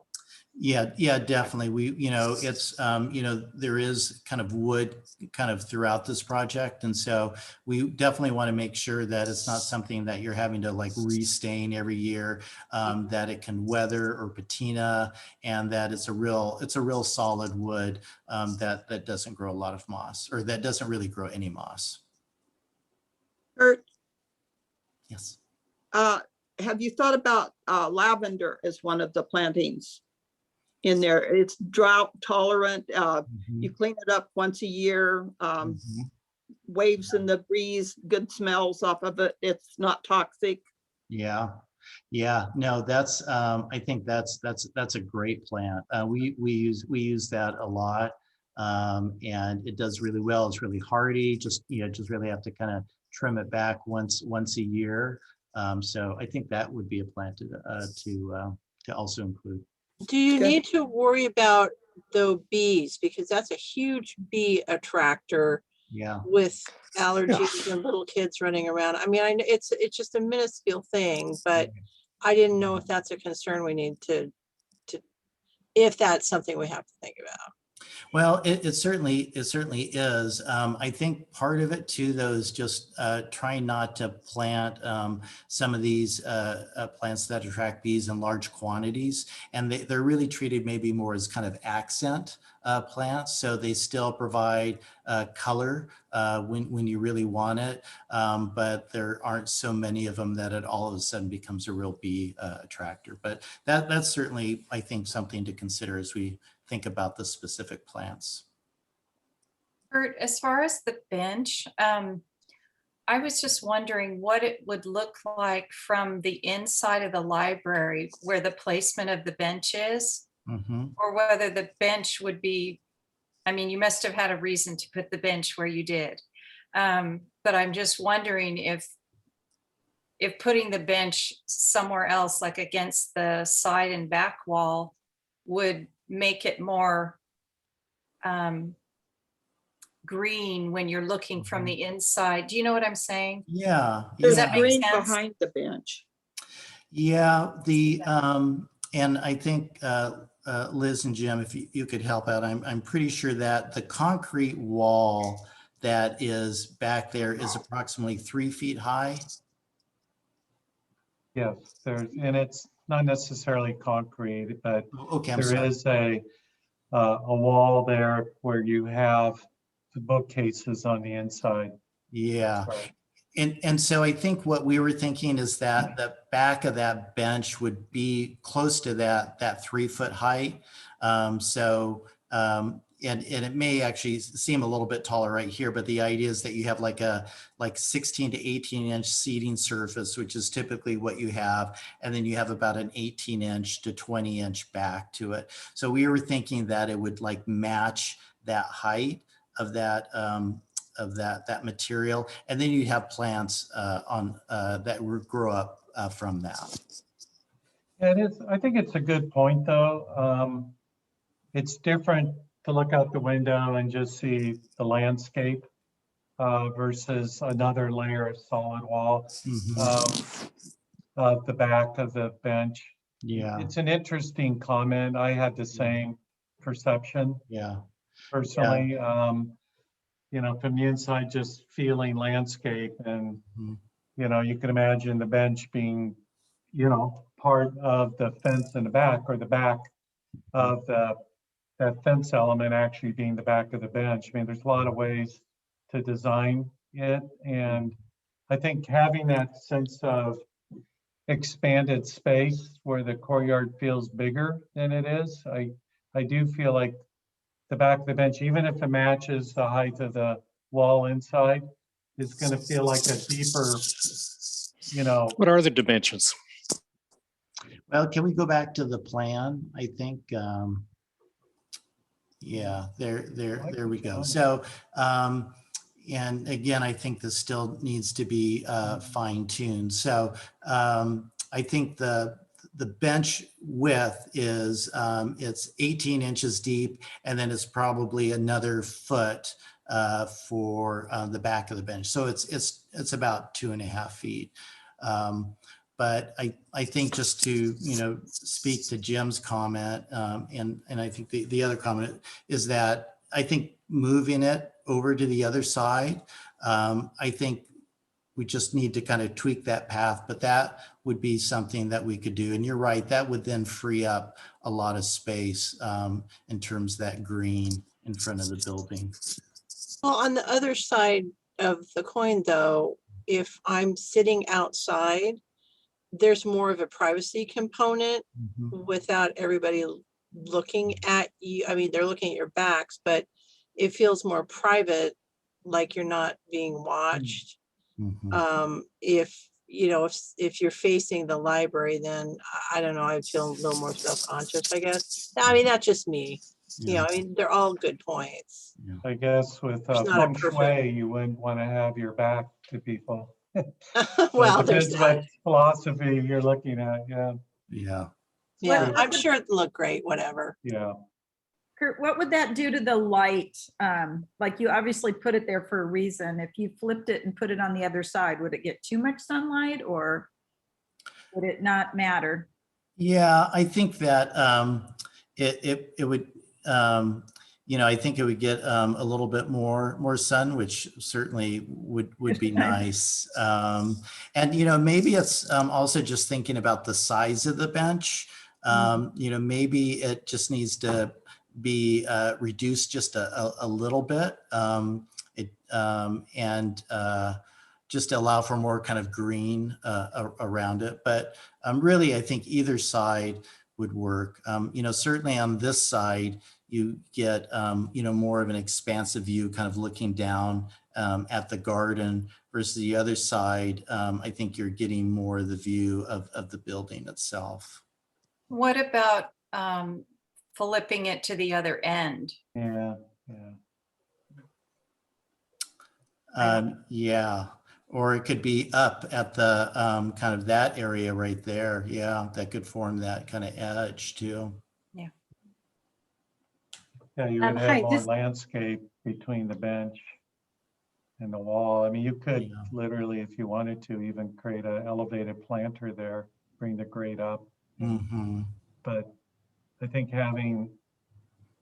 Yeah, definitely. It's, there is kind of wood kind of throughout this project. And so we definitely want to make sure that it's not something that you're having to like restain every year, that it can weather or patina, and that it's a real solid wood that doesn't grow a lot of moss, or that doesn't really grow any moss. Kurt, Yes. have you thought about lavender as one of the plantings in there? It's drought tolerant. You clean it up once a year. Waves in the breeze, good smells off of it. It's not toxic. Yeah. No, that's I think that's a great plant. We use that a lot, and it does really well. It's really hardy. Just really have to kind of trim it back once a year. So I think that would be a plant to also include. Do you need to worry about the bees? Because that's a huge bee attractor. Yeah. With allergies and little kids running around. I mean, it's just a minuscule thing, but I didn't know if that's a concern we need to if that's something we have to think about. Well, it certainly is. I think part of it too, though, is just trying not to plant some of these plants that attract bees in large quantities, and they're really treated maybe more as kind of accent plants. So they still provide color when you really want it, but there aren't so many of them that it all of a sudden becomes a real bee attractor. But that's certainly, I think, something to consider as we think about the specific plants. Kurt, as far as the bench, I was just wondering what it would look like from the inside of the library where the placement of the bench is, or whether the bench would be, I mean, you must have had a reason to put the bench where you did. But I'm just wondering if putting the bench somewhere else, like against the side and back wall, would make it more green when you're looking from the inside. Do you know what I'm saying? Yeah. Does that make green sense? behind the bench. Yeah. And I think Liz and Jim, if you could help out, I'm pretty sure that the concrete wall that is back there is approximately 3 feet high. Yes, and it's not necessarily concrete, but Okay, there is a wall there where you have the bookcases on the inside. Yeah. Right. And so I think what we were thinking is that the back of that bench would be close to that 3 foot height. And it may actually seem a little bit taller right here, but the idea is that you have like 16 to 18 inch seating surface, which is typically what you have. And then you have about an 18 inch to 20 inch back to it. So we were thinking that it would like match that height of that material. And then you have plants that would grow up from that. Yeah, I think it's a good point though. It's different to look out the window and just see the landscape versus another layer of solid wall of the back of the bench. Yeah. It's an interesting comment. I had the same perception. Yeah. Personally, from the inside, just feeling landscape, and you can imagine the bench being, part of the fence in the back, or the back of that fence element actually being the back of the bench. I mean, there's a lot of ways to design it. And I think having that sense of expanded space where the courtyard feels bigger than it is, I do feel like the back of the bench, even if it matches the height of the wall inside, is going to feel like a deeper, What are the dimensions? Well, can we go back to the plan? I think Yeah, there like we the go. geometry. So, and again, I think this still needs to be fine tuned. So I think the bench width is it's 18 inches deep, and then it's probably another foot for the back of the bench. So it's about 2.5 feet. But I think just to, you know, speak to Jim's comment, and I think the other comment is that I think moving it over to the other side, I think we just need to kind of tweak that path, but that would be something that we could do. And you're right, that would then free up a lot of space in terms of that green in front of the building. Well, on the other side of the coin, though, if I'm sitting outside, there's more of a privacy component without everybody looking at you. I mean, they're looking at your backs, but it feels more private, like you're not being watched. If, you know, if you're facing the library, then I don't know, I feel a little more self-conscious, I guess. I mean, that's just me. You know, I mean, they're all good points. I guess with It's not a feng perfect- shui, you wouldn't want to have your back to people. Well, it there's depends that. what philosophy you're looking at. Yeah. Yeah. Yeah, What I'm would- sure it'll look great, whatever. Yeah. Kurt, what would that do to the light? Like you obviously put it there for a reason. If you flipped it and put it on the other side, would it get too much sunlight or would it not matter? Yeah, I think that it would, you know, I think it would get a little bit more sun, which certainly would be nice. And, you know, maybe it's also just thinking about the size of the bench. You know, maybe it just needs to be reduced just a little bit. And just to allow for more kind of green around it. But really, I think either side would work. You know, certainly on this side, you get, you know, more of an expansive view kind of looking down at the garden versus the other side. I think you're getting more of the view of the building itself. What about flipping it to the other end? Yeah. Yeah, or it could be up at the kind of that area right there. Yeah, that could form that kind of edge too. Yeah, you would hi, have more this- landscape between the bench and the wall. I mean, you could Yeah. literally, if you wanted to, even create an elevated planter there, bring the grade up. But I think having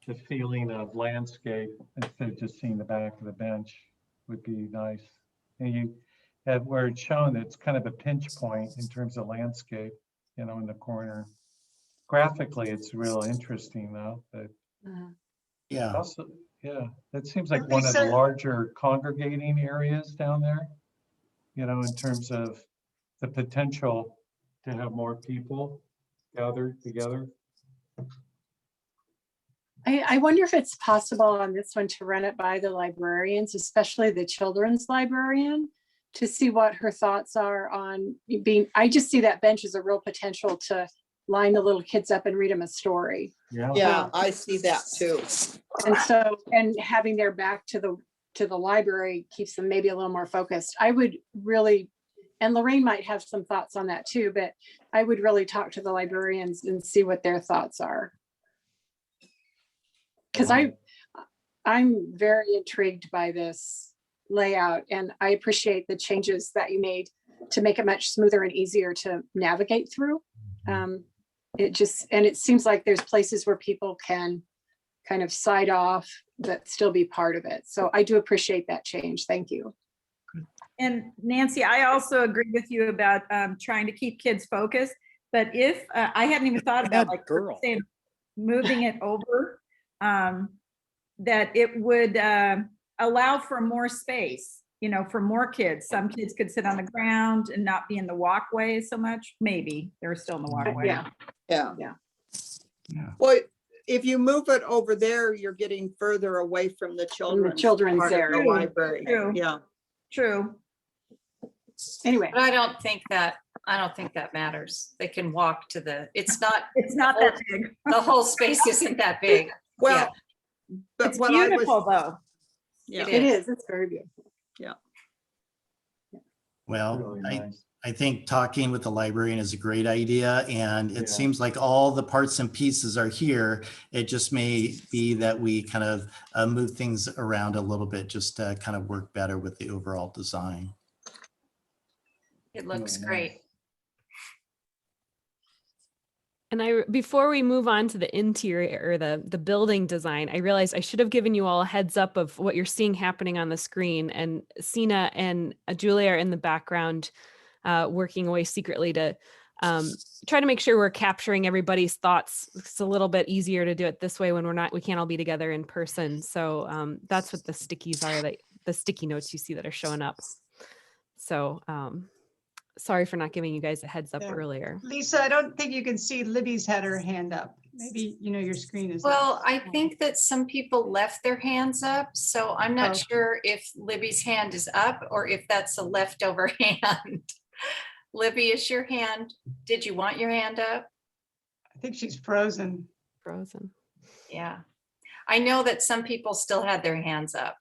the feeling of landscape instead of just seeing the back of the bench would be nice. And you have where it's shown, it's kind of a pinch point in terms of landscape, you know, in the corner. Graphically, it's real interesting though, but Yeah. also, yeah, it seems like But one of the Lisa- larger congregating areas down there, you know, in terms of the potential to have more people gathered together. I wonder if it's possible on this one to run it by the librarians, especially the children's librarian, to see what her thoughts are on being, I just see that bench as a real potential to line the little kids up and read them a story. Yeah, I see that too. And so, and having their back to the library keeps them maybe a little more focused. I would really, and Lorraine might have some thoughts on that too, but I would really talk to the librarians and see what their thoughts are. Because I'm very intrigued by this layout and I appreciate the changes that you made to make it much smoother and easier to navigate through. It seems like there's places where people can kind of side off, but still be part of it. So I do appreciate that change. Thank you. And Nancy, I also agree with you about trying to keep kids focused. But if I hadn't even thought about like saying, moving it over, that it would allow for more space, you know, for more kids. Some kids could sit on the ground and not be in the walkway so much. Maybe they're still in the walkway. Yeah. Well, if you move it over there, you're getting further away from the children's part of the area. library. True. Yeah. True. Anyway, But I don't think that matters. They can walk to the, it's not that big. the whole space isn't that big. Well, But It's what I was, beautiful, though. yeah, It is, it's very beautiful. Well, Really nice. I think talking with the librarian is a great idea, and it seems like all the parts and pieces are here. It just may be that we kind of move things around a little bit just to kind of work better with the overall design. It looks Really great. nice. And before we move on to the interior or the building design, I realized I should have given you all a heads up of what you're seeing happening on the screen. And Sina and Julia are in the background working away secretly to try to make sure we're capturing everybody's thoughts. It's a little bit easier to do it this way when we can't all be together in person. So that's what the stickies are, that the sticky notes you see that are showing up. So sorry for not giving you guys a heads up Yeah. earlier. Lisa, I don't think you can see Libby's had her hand up. Maybe, your screen is. up. Well, I think that some people left their hands up, so I'm not Oh. sure if Libby's hand is up or if that's a leftover hand. Libby, is your hand, did you want your hand up? I think she's frozen. Frozen. Yeah. I know that some people still had their hands up.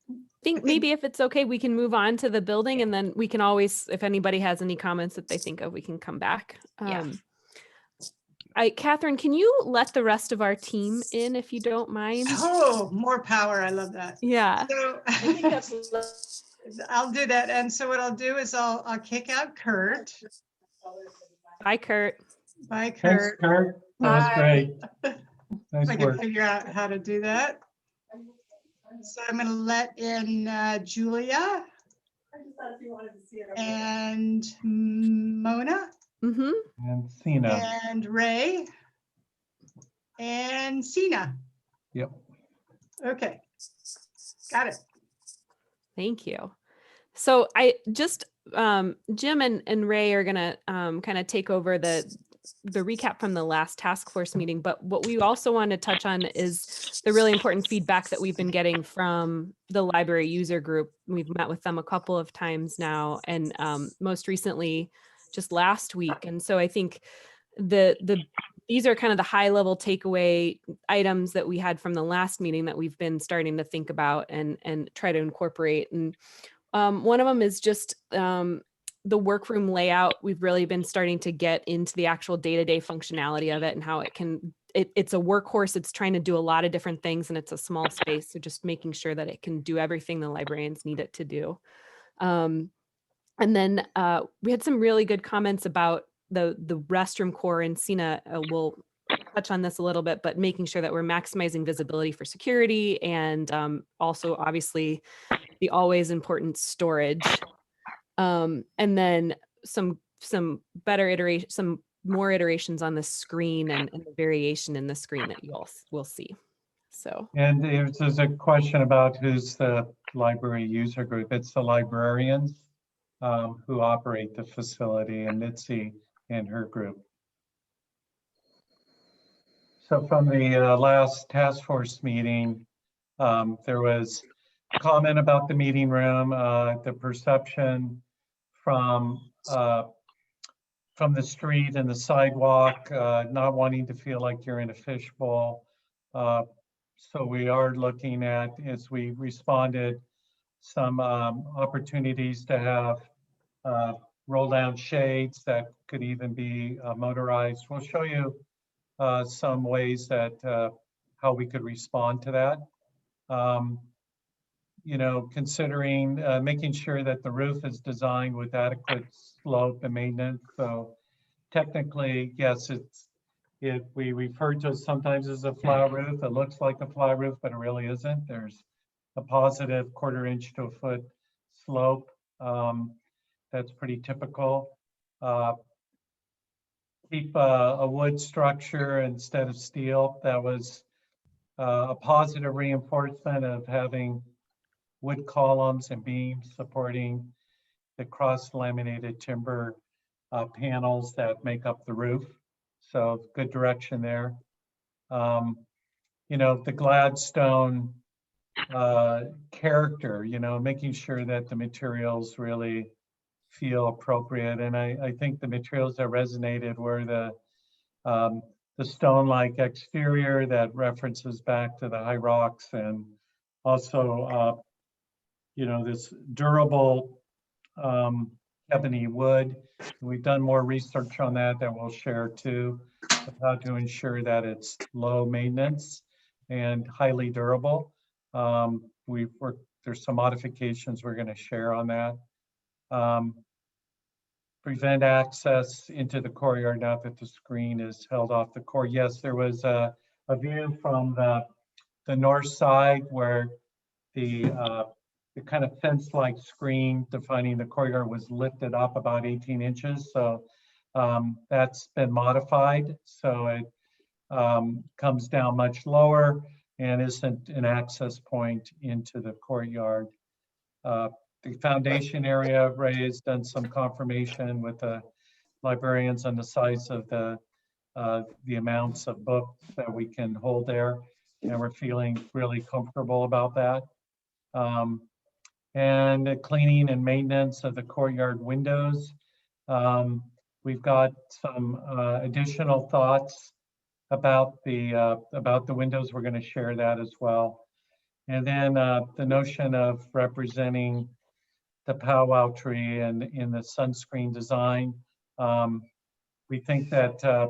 I think maybe if it's okay, we can move on to the building, and then we can always, if anybody has any comments that they think of, we can come back. Yeah. Catherine, can you let the rest of our team in if you don't mind? Oh, more power. I love that. Yeah. So I'll do that. And so what I'll do is I'll kick out Kurt. Bye, Kurt. Bye, Thanks, Kurt. Kurt. That was Bye. great. If Nice I can work. figure out how to do that. So I'm going to let in Julia and Mona Mm-hmm. And Sina. and Ray and Sina. Yep. Okay. Got it. Thank you. So I just, Jim and Ray are gonna kind of take over the recap from the last task force meeting, but what we also want to touch on is the really important feedback that we've been getting from the library user group. We've met with them a couple of times now, and most recently just last week. And so I think these are kind of the high level takeaway items that we had from the last meeting that we've been starting to think about and try to incorporate. And one of them is just the workroom layout. We've really been starting to get into the actual day-to-day functionality of it and how it's a workhorse. It's trying to do a lot of different things, and it's a small space. So just making sure that it can do everything the librarians need it to do. And then we had some really good comments about the restroom core, and Sina will touch on this a little bit, but making sure that we're maximizing visibility for security, and also obviously the always important storage. And then some more iterations on the screen and the variation in the screen that you all will see. So. And if there's a question about who's the library user group, it's the librarians who operate the facility, and Mitzi and her group. So from the last task force meeting, there was comment about the meeting room, the perception from the street and the sidewalk, not wanting to feel like you're in a fishbowl. So we are looking at, as we responded, some opportunities to have roll down shades that could even be motorized. We'll show you some ways that how we could respond to that. You know, considering making sure that the roof is designed with adequate slope and maintenance. So technically, yes, we refer to it sometimes as a flat roof. It looks like a flat roof, but it really isn't. There's a positive 1/4 inch to a foot slope. That's pretty typical. Keep a wood structure instead of steel. That was a positive reinforcement of having wood columns and beams supporting the cross-laminated timber panels that make up the roof. So good direction there. You know, the Gladstone character, you know, making sure that the materials really feel appropriate. And I think the materials that resonated were the the stone-like exterior that references back to the high rocks, and also, this durable ebony wood. We've done more research on that we'll share too, of how to ensure that it's low maintenance and highly durable. There's some modifications we're going to share on that. Prevent access into the courtyard now that the screen is held off the court. Yes, there was a view from the north side where the kind of fence-like screen defining the courtyard was lifted up about 18 inches. So that's been modified. So it comes down much lower and isn't an access point into the courtyard. The foundation area raised, done some confirmation with the librarians on the size of the amounts of books that we can hold there. And we're feeling really comfortable about that. And the cleaning and maintenance of the courtyard windows. We've got some additional thoughts about the windows. We're going to share that as well. And then the notion of representing the powwow tree and in the sunscreen design. We think that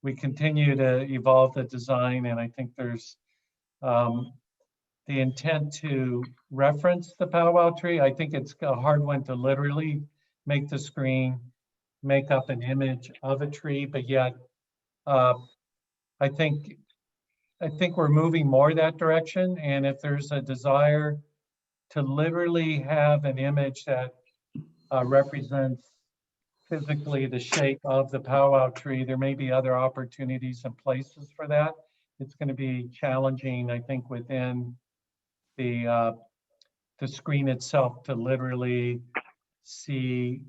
we continue to evolve the design, and I think there's the intent to reference the powwow tree. I think it's a hard one to literally make the screen make up an image of a tree, but yet I think we're moving more that direction. And if there's a desire to literally have an image that represents physically the shape of the powwow tree, there may be other opportunities and places for that. It's going to be challenging, I think, within the screen itself to literally see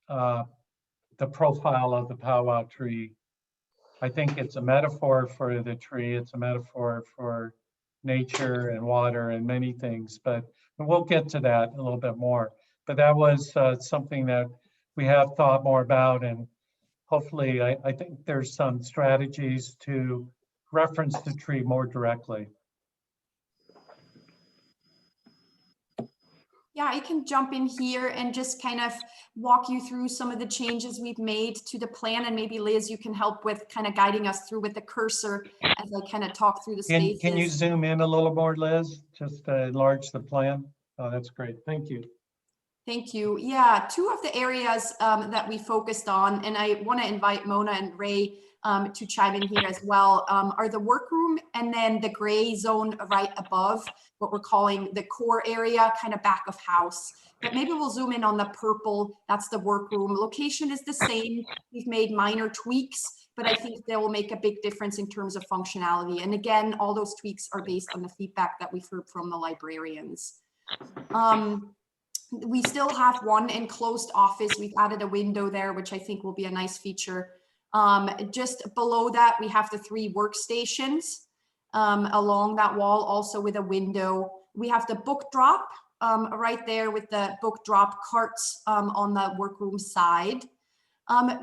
the profile of the powwow tree. I think it's a metaphor for the tree. It's a metaphor for nature and water and many things, but we'll get to that a little bit more. But that was something that we have thought more about, and hopefully I think there's some strategies to reference the tree more directly. Yeah, I can jump in here and just kind of walk you through some of the changes we've made to the plan, and maybe Liz, you can help with kind of guiding us through with the cursor as I kind of talk through the spaces. Can you zoom in a little more, Liz? Just enlarge the plan. Oh, that's great. Thank you. Thank you. Yeah, two of the areas that we focused on, and I want to invite Mona and Ray to chime in here as well, are the workroom and then the gray zone right above, what we're calling the core area, kind of back of house. But maybe we'll zoom in on the purple. That's the workroom. Location is the same. We've made minor tweaks, but I think they will make a big difference in terms of functionality. And again, all those tweaks are based on the feedback that we've heard from the librarians. We still have one enclosed office. We've added a window there, which I think will be a nice feature. Just below that, we have the 3 workstations along that wall, also with a window. We have the book drop right there with the book drop carts on the workroom side.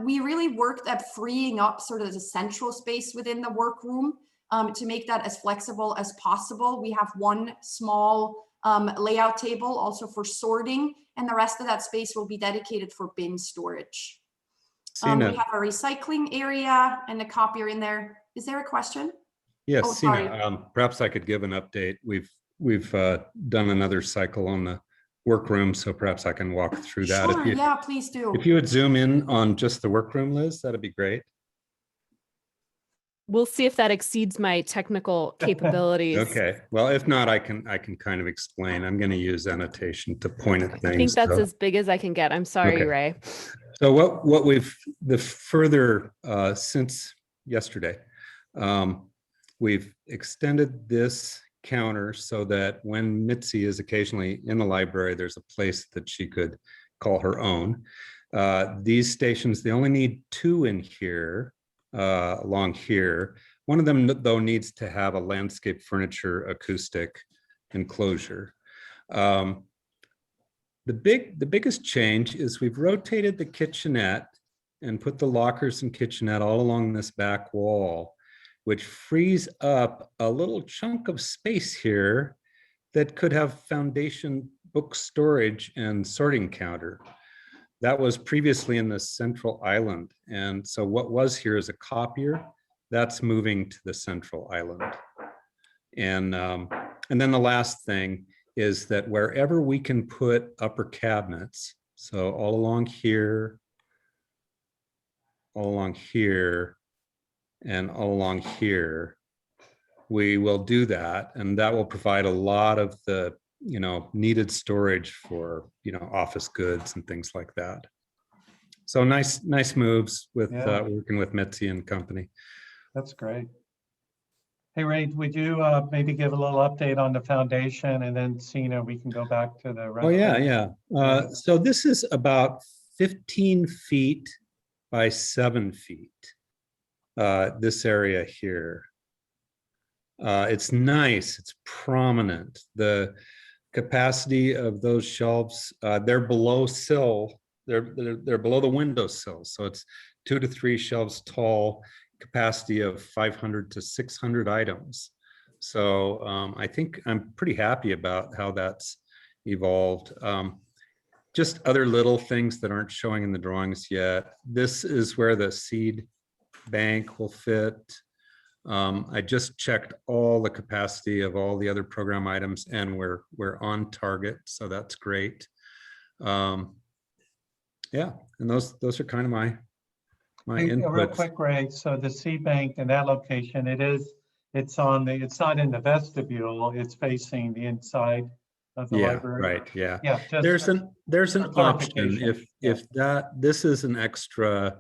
We really worked at freeing up sort of the central space within the workroom to make that as flexible as possible. We have one small layout table also for sorting, and the rest of that space will be dedicated for bin storage. We have a recycling area and a copier in there. Is there a question? Yes, oh, sorry. Perhaps I could give an update. We've done another cycle on the workroom, so perhaps I can walk through that. Sure, yeah, please do. If you would zoom in on just the workroom, Liz, that'd be great. We'll see if that exceeds my technical capabilities. Okay. Well, if not, I can kind of explain. I'm going to use annotation to point at things. I think that's as big as I can get. I'm sorry, Okay. Ray. So what we've further since yesterday, we've extended this counter so that when Mitzi is occasionally in the library, there's a place that she could call her own. These stations, they only need 2 in here. Along here. One of them, though, needs to have a landscape furniture acoustic enclosure. The biggest change is we've rotated the kitchenette and put the lockers and kitchenette all along this back wall, which frees up a little chunk of space here that could have foundation book storage and sorting counter. That was previously in the central island. And so what was here is a copier that's moving to the central island. And then the last thing is that wherever we can put upper cabinets, so all along here, all along here, and all along here, we will do that. And that will provide a lot of the, needed storage for, office goods and things like that. So nice moves with working with Mitzi and company. That's great. Hey, Ray, would you maybe give a little update on the foundation, and then Sina, we can go back to the rest. Oh, yeah. So this is about 15 feet by 7 feet, this area here. It's nice, it's prominent. The capacity of those shelves, they're below sill, they're below the windowsill. So it's 2 to 3 shelves tall, capacity of 500 to 600 items. So I think I'm pretty happy about how that's evolved. Just other little things that aren't showing in the drawings yet. This is where the seed bank will fit. I just checked all the capacity of all the other program items, and we're on target, so that's great. Yeah, and those are kind of my Hey, real inputs. quick, Ray. So the seed bank in that location, it's not in the vestibule. It's facing the inside of the library. Right. Yeah. Yeah. There's an option if this is an extra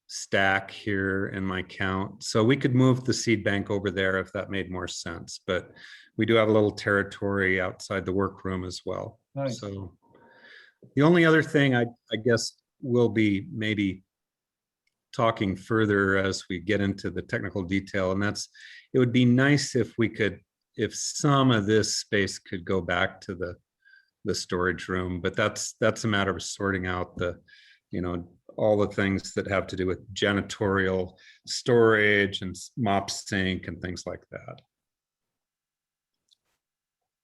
stack here in my count. So we could move the seed bank over there if that made more sense, but we do have a little territory outside the workroom as well. Nice. So the only other thing I guess we'll be maybe talking further as we get into the technical detail, and it would be nice if some of this space could go back to the storage room, but that's a matter of sorting out all the things that have to do with janitorial storage and mop sink and things like that.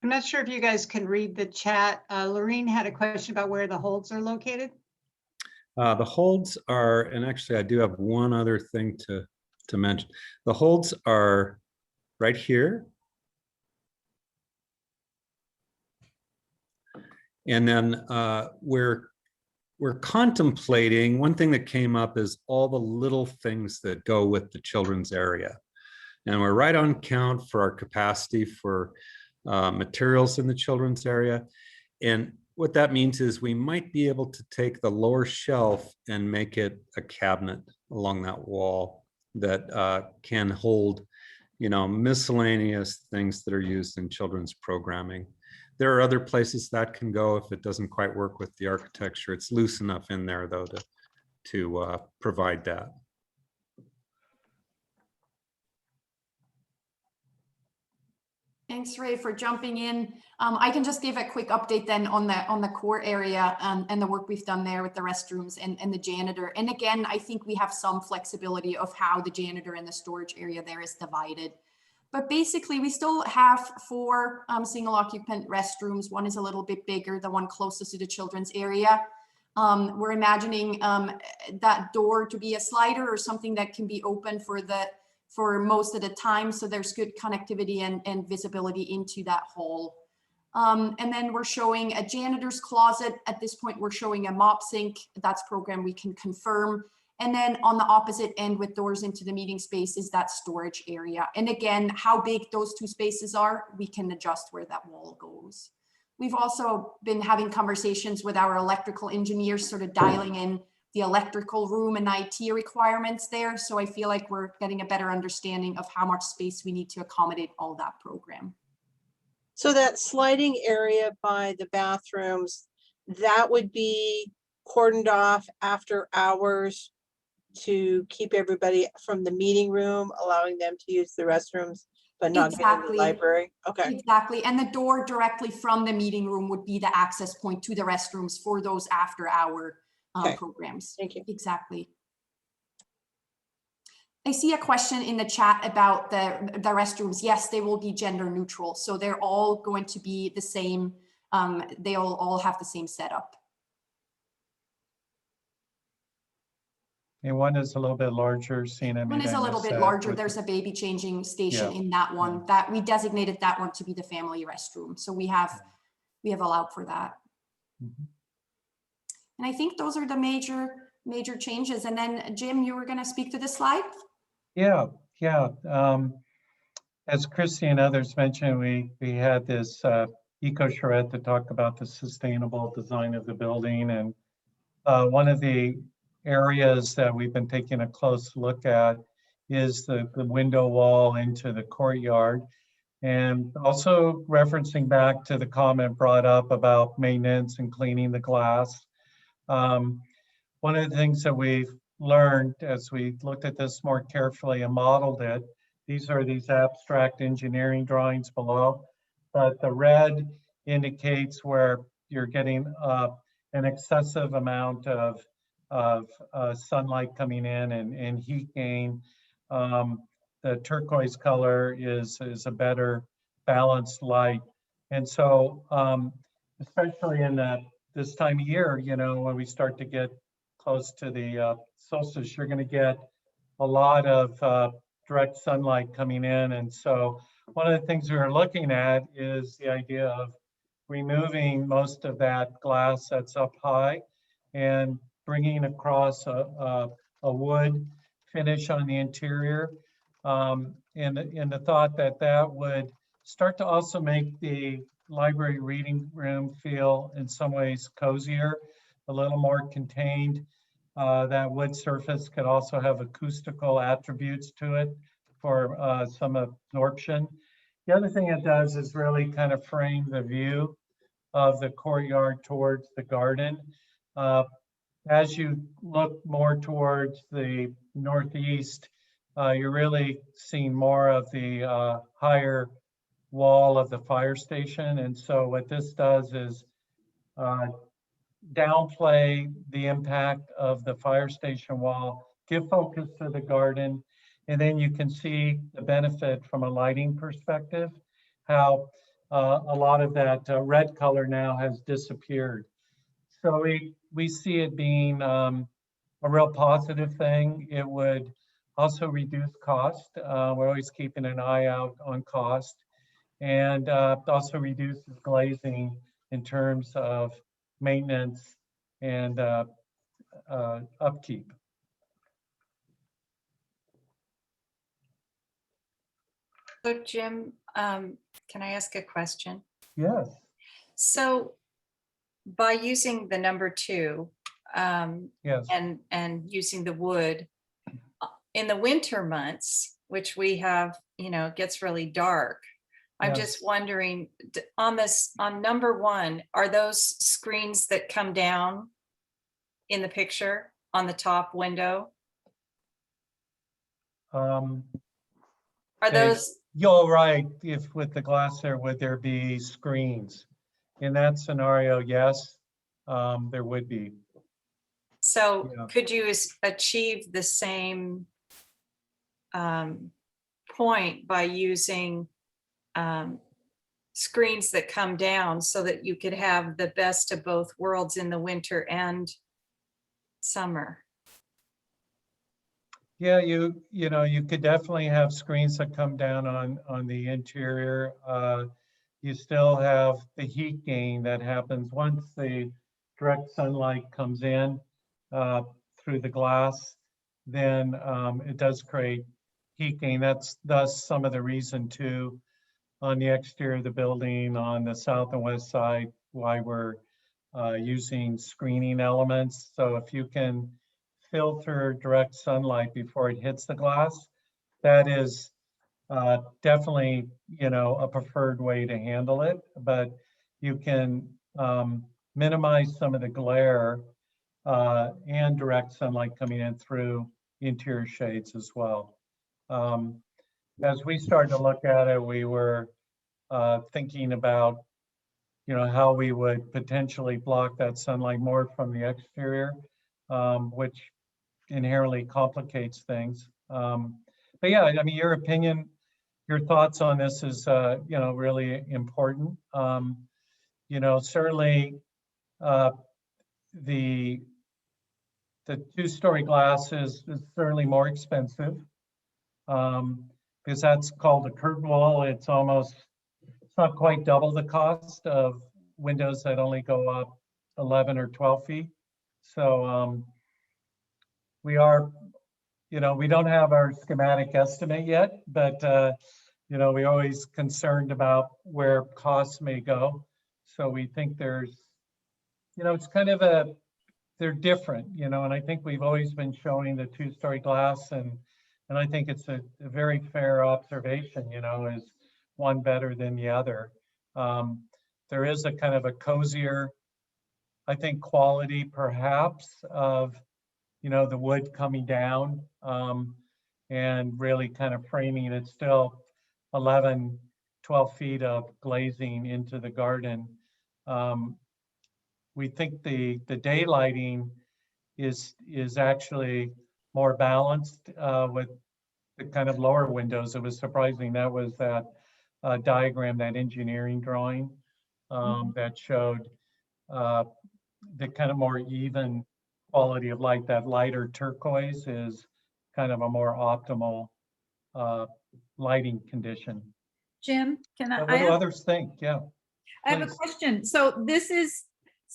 I'm not sure if you guys can read the chat. Lorene had a question about where the holds are located. The holds are, and actually I do have one other thing to mention. The holds are right here. And then we're contemplating, one thing that came up is all the little things that go with the children's area. And we're right on count for our capacity for materials in the children's area. And what that means is we might be able to take the lower shelf and make it a cabinet along that wall that can hold, miscellaneous things that are used in children's programming. There are other places that can go if it doesn't quite work with the architecture. It's loose enough in there though to provide that. Thanks, Ray, for jumping in. I can just give a quick update then on the core area and the work we've done there with the restrooms and the janitor. And again, I think we have some flexibility of how the janitor and the storage area there is divided. But basically, we still have 4 single occupant restrooms. One is a little bit bigger, the one closest to the children's area. We're imagining that door to be a slider or something that can be open for most of the time. So there's good connectivity and visibility into that hall. And then we're showing a janitor's closet. At this point, we're showing a mop sink. That's program we can confirm. And then on the opposite end with doors into the meeting space is that storage area. And again, how big those 2 spaces are, we can adjust where that wall goes. We've also been having conversations with our electrical engineers, sort of dialing in the electrical room and IT requirements there. So I feel like we're getting a better understanding of how much space we need to accommodate all that program. So that sliding area by the bathrooms, that would be cordoned off after hours to keep everybody from the meeting room, allowing them to use the restrooms, but not getting the library. Okay. Exactly. And the door directly from the meeting room would be the access point to the restrooms for those after hour Okay. programs. Thank you. Exactly. I see a question in the chat about the restrooms. Yes, they will be gender neutral. So they're all going to be the same. They'll all have the same setup. And one is a little bit larger, Sina. One is a little bit larger. There's a baby changing station in that one that we designated that one to be the family restroom. So we have allowed for that. Mhm. And I think those are the major changes. And then Jim, you were going to speak to this slide? Yeah. As Christy and others mentioned, we had this eco charrette to talk about the sustainable design of the building. And one of the areas that we've been taking a close look at is the window wall into the courtyard. And also referencing back to the comment brought up about maintenance and cleaning the glass. One of the things that we've learned as we looked at this more carefully and modeled it, these are these abstract engineering drawings below, but the red indicates where you're getting an excessive amount of sunlight coming in and heat gain. The turquoise color is a better balanced light. And so, especially in this time of year, you know, when we start to get close to the solstice, you're going to get a lot of direct sunlight coming in. And so one of the things we were looking at is the idea of removing most of that glass that's up high and bringing across a wood finish on the interior. And the thought that that would start to also make the library reading room feel in some ways cozier, a little more contained. That wood surface could also have acoustical attributes to it for some absorption. The other thing it does is really kind of frame the view of the courtyard towards the garden. As you look more towards the northeast, you're really seeing more of the higher wall of the fire station. And so what this does is downplay the impact of the fire station wall, give focus to the garden, and then you can see the benefit from a lighting perspective, how a lot of that red color now has disappeared. So we see it being a real positive thing. It would also reduce cost. We're always keeping an eye out on cost, and also reduces glazing in terms of maintenance and upkeep. So Jim, can I ask a question? Yes. So by using the number 2 Yes. and using the wood in the winter months, which we have, you know, it gets really dark. I'm Yes. just wondering on number 1, are those screens that come down in the picture on the top window? Are those? You're right. If with the glass there, would there be screens? In that scenario, yes, there would be. So Yeah. could you achieve the same point by using screens that come down so that you could have the best of both worlds in the winter and summer? Yeah, you know, you could definitely have screens that come down on the interior. You still have the heat gain that happens once the direct sunlight comes in through the glass, then it does create heat gain. That's thus some of the reason too on the exterior of the building on the south and west side why we're using screening elements. So if you can filter direct sunlight before it hits the glass, that is definitely, you know, a preferred way to handle it, but you can minimize some of the glare and direct sunlight coming in through interior shades as well. As we started to look at it, we were thinking about, you know, how we would potentially block that sunlight more from the exterior. which inherently complicates things. But yeah, I mean, your opinion, your thoughts on this is, you know, really important. You know, certainly the two-story glass is certainly more expensive because that's called a curtain wall. It's not quite double the cost of windows that only go up 11 or 12 feet. So we are, you know, we don't have our schematic estimate yet, but, you know, we're always concerned about where costs may go. So we think there's, you know, it's kind of they're different, you know, and I think we've always been showing the two-story glass, and I think it's a very fair observation, you know, is one better than the other. There is a kind of a cozier, I think, quality perhaps of, you know, the wood coming down and really kind of framing it. It's still 11, 12 feet of glazing into the garden. We think the daylighting is actually more balanced with the kind of lower windows. It was surprising. That was that diagram, that engineering drawing that showed the kind of more even quality of light. That lighter turquoise is kind of a more optimal lighting condition. Jim, can I? What do others think? Yeah. I have a please. question. So this is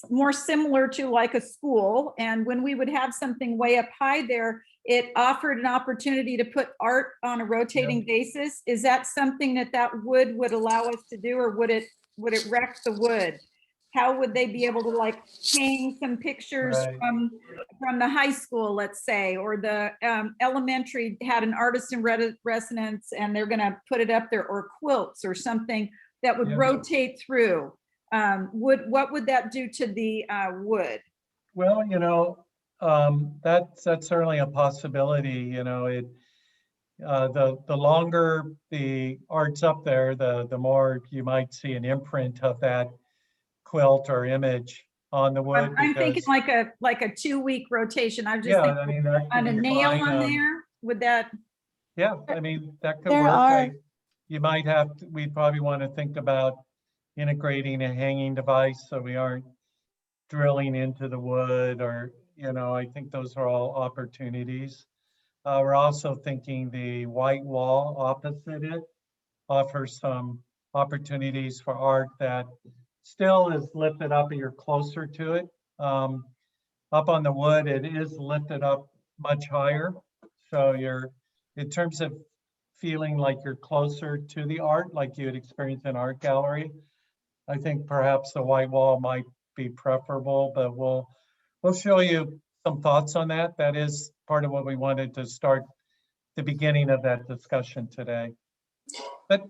more similar to like a school, and when we would have something way up high there, it offered an opportunity to put art on a rotating basis. Is that something that wood would allow us to do, or would it wreck the wood? How would they be able to like hang some pictures from the high school, let's say, or the elementary had an artist in residence and they're going to put it up there, or quilts or something that would rotate through? What would that do to the wood? Well, you know, that's certainly a possibility. You know, the longer the art's up there, the more you might see an imprint of that quilt or image on the wood. I'm thinking like a 2-week rotation. I'm just I mean, that on could a be nail fine. on there. Would that? Yeah, I mean, that could There work. are- You might have to, we'd probably want to think about integrating a hanging device so we aren't drilling into the wood, or, you know, I think those are all opportunities. We're also thinking the white wall opposite it offers some opportunities for art that still is lifted up and you're closer to it. Up on the wood, it is lifted up much higher. So you're, in terms of feeling like you're closer to the art, like you'd experience in an art gallery, I think perhaps the white wall might be preferable, but we'll show you some thoughts on that. That is part of what we wanted to start the beginning of that discussion today. But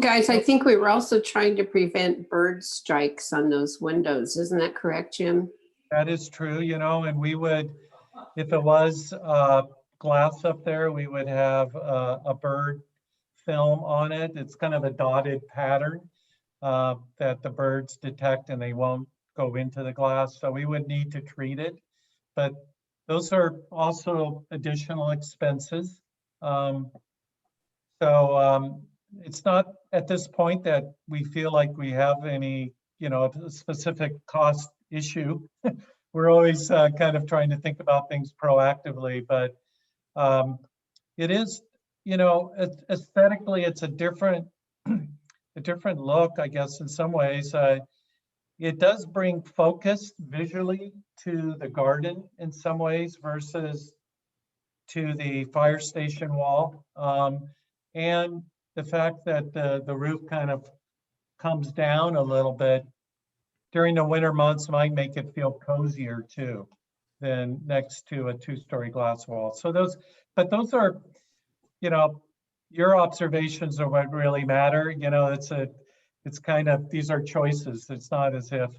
guys, I think we were also trying to prevent bird strikes on those windows. Isn't that correct, Jim? that is true, you know, and we would, if it was glass up there, we would have a bird film on it. It's kind of a dotted pattern that the birds detect and they won't go into the glass. So we would need to treat it, but those are also additional expenses. It's not at this point that we feel like we have any, you know, a specific cost issue. We're always kind of trying to think about things proactively, but it is, you know, aesthetically, it's a different look, I guess, in some ways. It does bring focus visually to the garden in some ways versus to the fire station wall. And the fact that the roof kind of comes down a little bit during the winter months might make it feel cozier too than next to a 2-story glass wall. So those are, you know, your observations are what really matter. You know, it's kind of, these are choices. It's not as if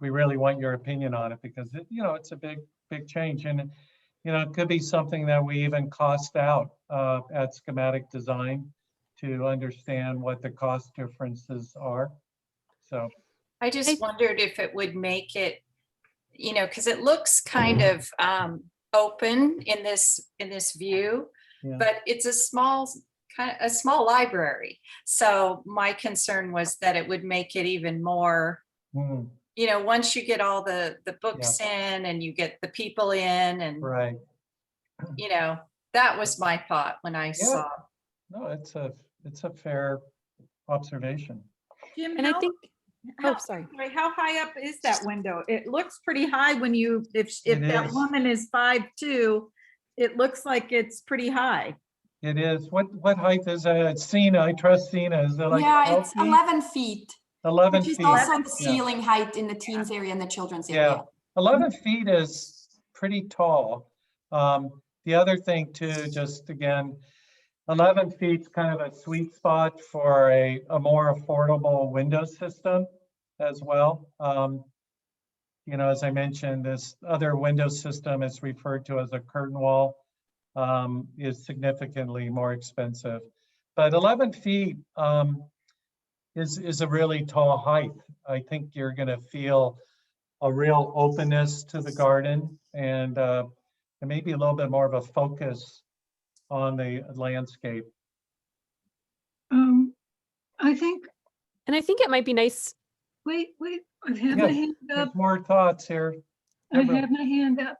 we really want your opinion on it, because you know, it's a big change, and you know, it could be something that we even cost out at schematic design to understand what the cost differences are. So I just wondered if it would make it you know, because it looks kind of open in this view, Yeah. but it's a small library. So my concern was that it would make it even more, Mm, you know, once you get all the books in and you get the people in, and right. you know, that was my thought when I saw. No, it's a fair observation. Jim, And I think, how, oh, sorry. how high up is that window? It looks pretty high when you, if It that is. woman is 5'2", it looks like it's pretty high. It is. What height is that? It's Cena. I trust Cena. Is it like Yeah, 12 it's feet? 11 feet. 11 Which is feet. also the Yeah. ceiling height in the teens area and the children's Yeah, area. 11 feet is pretty tall. The other thing too, just again, 11 feet's kind of a sweet spot for a more affordable window system as well. You know, as I mentioned, this other window system is referred to as a curtain wall, is significantly more expensive. But 11 feet is a really tall height. I think you're going to feel a real openness to the garden, and maybe a little bit more of a focus on the landscape. I think, And I think it might be nice. wait, I've had Yeah, my hand there's up. more thoughts here. I Deborah. have my hand up.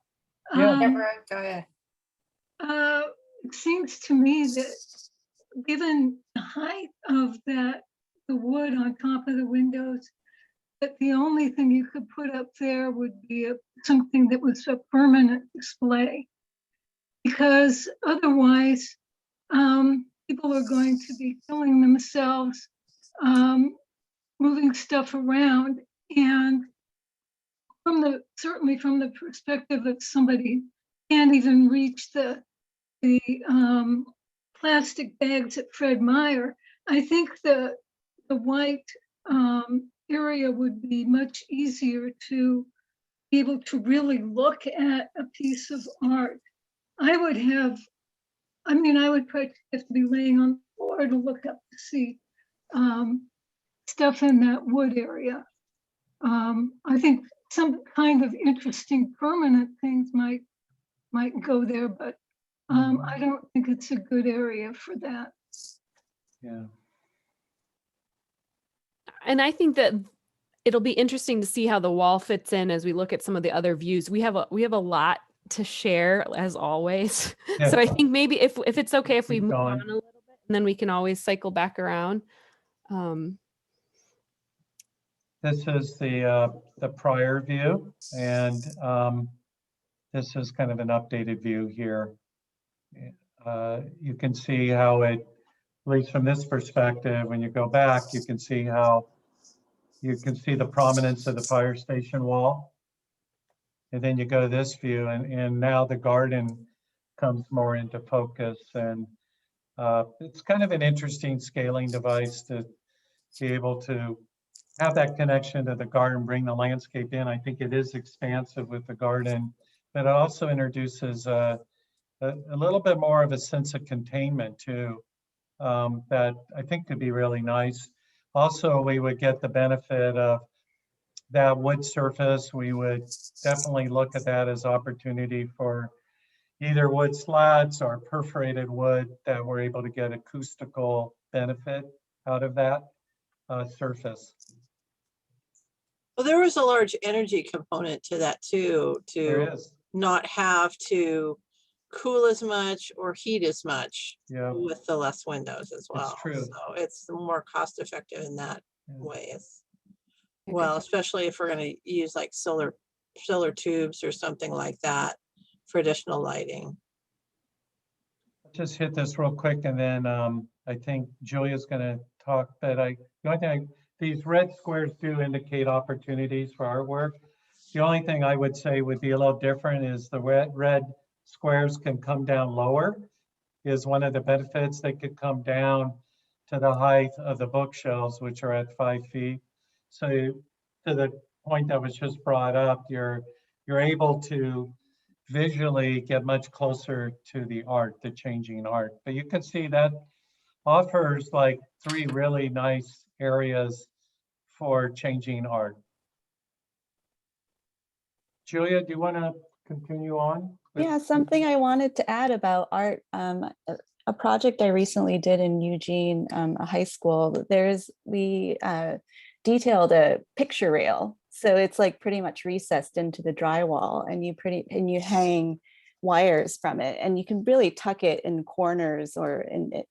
Yeah. Deborah, go ahead. It seems to me that given the height of the wood on top of the windows, that the only thing you could put up there would be something that was a permanent display. Because otherwise, people are going to be killing themselves, moving stuff around. And certainly from the perspective of somebody who can't even reach the plastic bags at Fred Meyer, I think the white area would be much easier to be able to really look at a piece of art. I would probably have to be laying on the floor to look up to see stuff in that wood area. I think some kind of interesting permanent things might go there, but I don't think it's a good area for that. Yeah. And I think that it'll be interesting to see how the wall fits in as we look at some of the other views. We have a lot to share as always. Yeah. So I think maybe if it's okay if we Keep move going. on a little bit, and then we can always cycle back around. This is the prior view, and this is kind of an updated view here. You can see how it, at least from this perspective, when you go back, you can see how the prominence of the fire station wall. And then you go to this view, and now the garden comes more into focus. And it's kind of an interesting scaling device to be able to have that connection to the garden, bring the landscape in. I think it is expansive with the garden, but it also introduces a little bit more of a sense of containment too, that I think could be really nice. Also, we would get the benefit of that wood surface. We would definitely look at that as opportunity for either wood slats or perforated wood that we're able to get acoustical benefit out of that surface. Well, there was a large energy component to that too, There to is. not have to cool as much or heat as much with the less windows as well. true. So it's more cost effective in that way as well, especially if we're going to use like solar tubes or something like that for additional lighting. Just hit this real quick, and then I think Julia's going to talk. But the only thing, these red squares do indicate opportunities for artwork. The only thing I would say would be a little different is the red squares can come down lower. Is one of the benefits. They could come down to the height of the bookshelves, which are at 5 feet. So to the point that was just brought up, you're able to visually get much closer to the art, the changing art. But you can see that offers like 3 really nice areas for changing art. Julia, do you want to continue on? Yeah, something I wanted to add about art. A project I recently did in Eugene, a high school. We detailed a picture rail, so it's like pretty much recessed into the drywall, and you hang wires from it, and you can really tuck it in corners or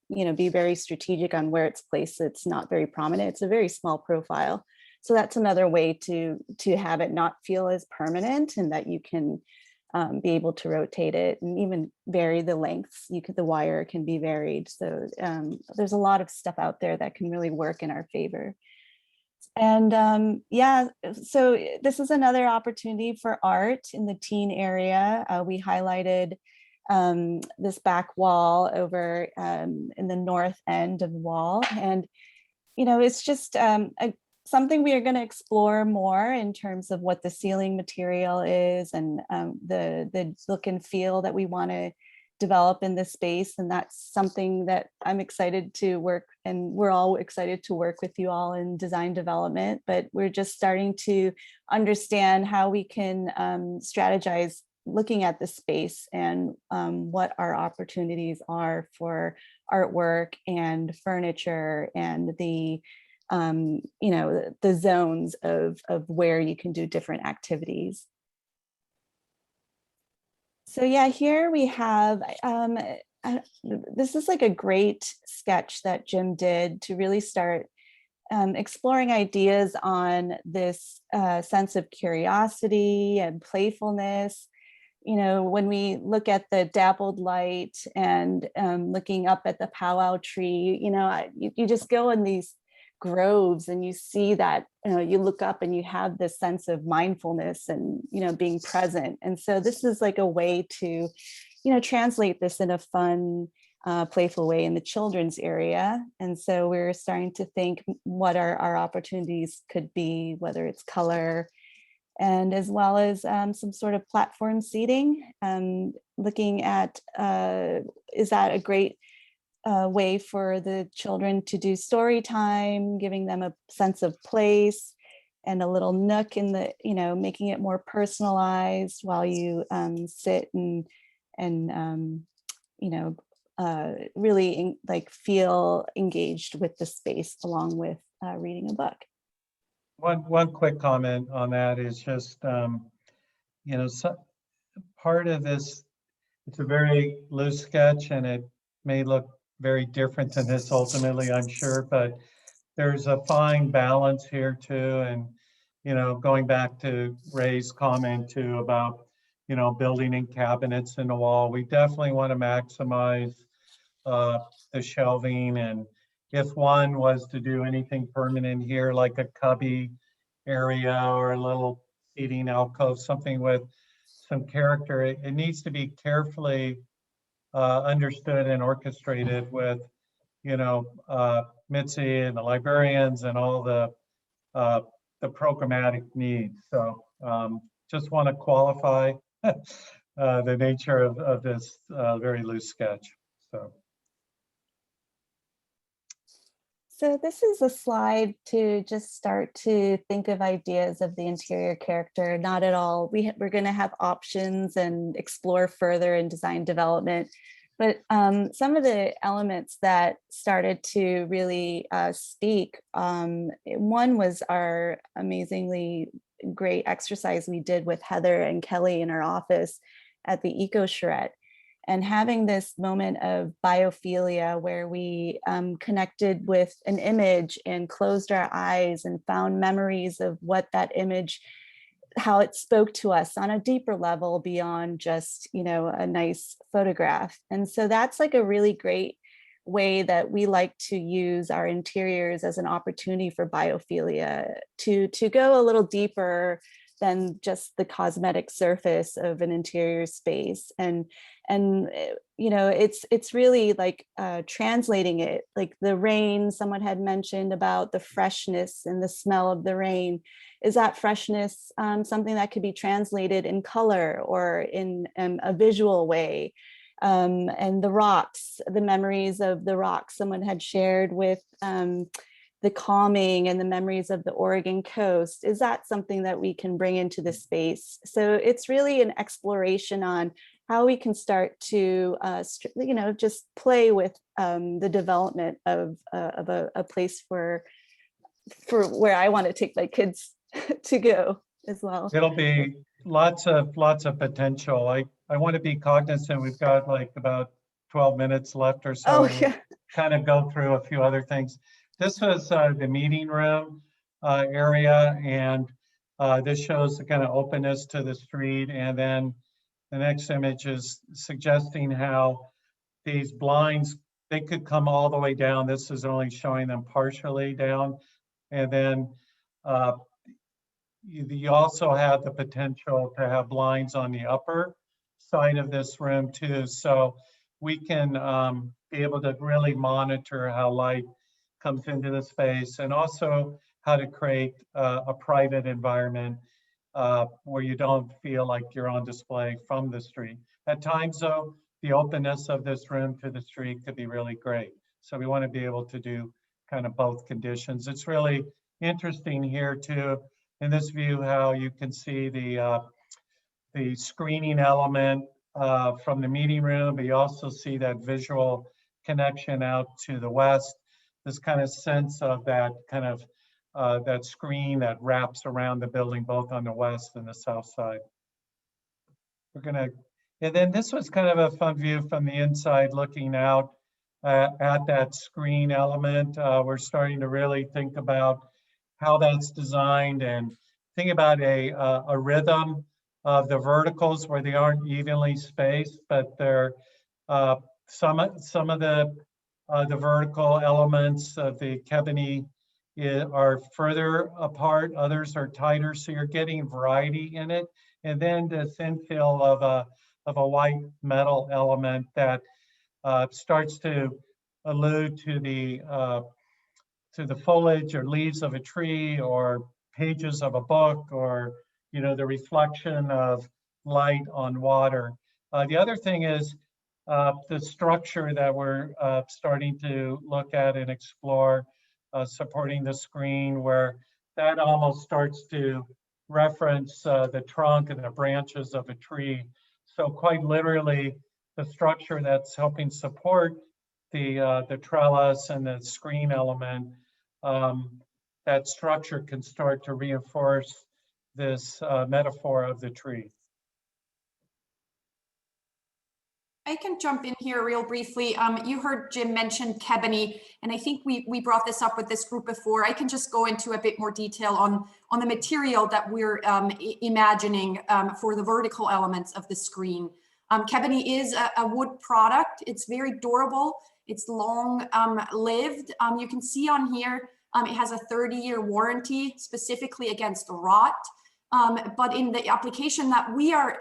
be very strategic on where it's placed. So it's not very prominent. It's a very small profile. So that's another way to have it not feel as permanent, and that you can be able to rotate it and even vary the lengths. The wire can be varied. So there's a lot of stuff out there that can really work in our favor. And yeah, so this is another opportunity for art in the teen area. We highlighted this back wall over in the north end of the wall. And, it's just something we are going to explore more in terms of what the ceiling material is, and the look and feel that we want to develop in this space. And that's something that I'm excited to work, and we're all excited to work with you all in design development, but we're just starting to understand how we can strategize looking at the space, and what our opportunities are for artwork and furniture, and the zones of where you can do different activities. So yeah, here we have, this is like a great sketch that Jim did to really start exploring ideas on this sense of curiosity and playfulness. When we look at the dappled light and looking up at the powwow tree, you just go in these groves and you see that, you look up and you have this sense of mindfulness and, being present. And so this is like a way to, translate this in a fun, playful way in the children's area. And so we're starting to think what our opportunities could be, whether it's color, and as well as some sort of platform seating, looking at, is that a great way for the children to do story time, giving them a sense of place and a little nook in the, making it more personalized while you sit and really feel engaged with the space along with reading a book. One quick comment on that is just, part of this, it's a very loose sketch and it may look very different than this ultimately, I'm sure, but there's a fine balance here too. And, going back to Ray's comment too about, building in cabinets in the wall, we definitely want to maximize the shelving. And if one was to do anything permanent here, like a cubby area or a little seating alcove, something with some character, it needs to be carefully understood and orchestrated with, Mitzi and the librarians and all the programmatic needs. So just want to qualify the nature of this very loose sketch. So this is a slide to just start to think of ideas of the interior character. Not at all. We're going to have options and explore further in design development. But some of the elements that started to really speak, one was our amazingly great exercise we did with Heather and Kelly in our office at the Eco Charrette. And having this moment of biophilia where we connected with an image and closed our eyes and found memories of what that image, how it spoke to us on a deeper level beyond just, a nice photograph. And so that's like a really great way that we like to use our interiors as an opportunity for biophilia, to go a little deeper than just the cosmetic surface of an interior space. And it's really like translating it, like the rain, someone had mentioned about the freshness and the smell of the rain. Is that freshness something that could be translated in color or in a visual way? And the rocks, the memories of the rocks someone had shared with the calming and the memories of the Oregon coast, is that something that we can bring into the space? So it's really an exploration on how we can start to, just play with the development of a place for where I want to take my kids to go as well. It'll be lots of potential. I want to be cognizant. We've got like about 12 minutes left or so. Oh, and yeah. Kind of go through a few other things. This was the meeting room area, and this shows the kind of openness to the street. And then the next image is suggesting how these blinds, they could come all the way down. This is only showing them partially down. And then you also have the potential to have blinds on the upper side of this room too. So we can be able to really monitor how light comes into the space, and also how to create a private environment where you don't feel like you're on display from the street. At times though, the openness of this room to the street could be really great. So we want to be able to do kind of both conditions. It's really interesting here too, in this view, how you can see the screening element from the meeting room, but you also see that visual connection out to the west, this kind of sense of that kind of that screen that wraps around the building, both on the west and the south side. And then this was kind of a fun view from the inside, looking out at that screen element. We're starting to really think about how that's designed, and think about a rhythm of the verticals where they aren't evenly spaced, but they're some of the vertical elements of the Kebony are further apart, others are tighter, so you're getting variety in it. And then this infill of a white metal element that starts to allude to the foliage or leaves of a tree, or pages of a book, or the reflection of light on water. The other thing is the structure that we're starting to look at and explore, supporting the screen, where that almost starts to reference the trunk and the branches of a tree. So quite literally, the structure that's helping support the trellis and the screen element, that structure can start to reinforce this metaphor of the tree. I can jump in here real briefly. You heard Jim mention Kebony, and I think we brought this up with this group before. I can just go into a bit more detail on the material that we're imagining for the vertical elements of the screen. Kebony is a wood product. It's very durable. It's long lived. You can see on here, it has a 30-year warranty specifically against rot. But in the application that we are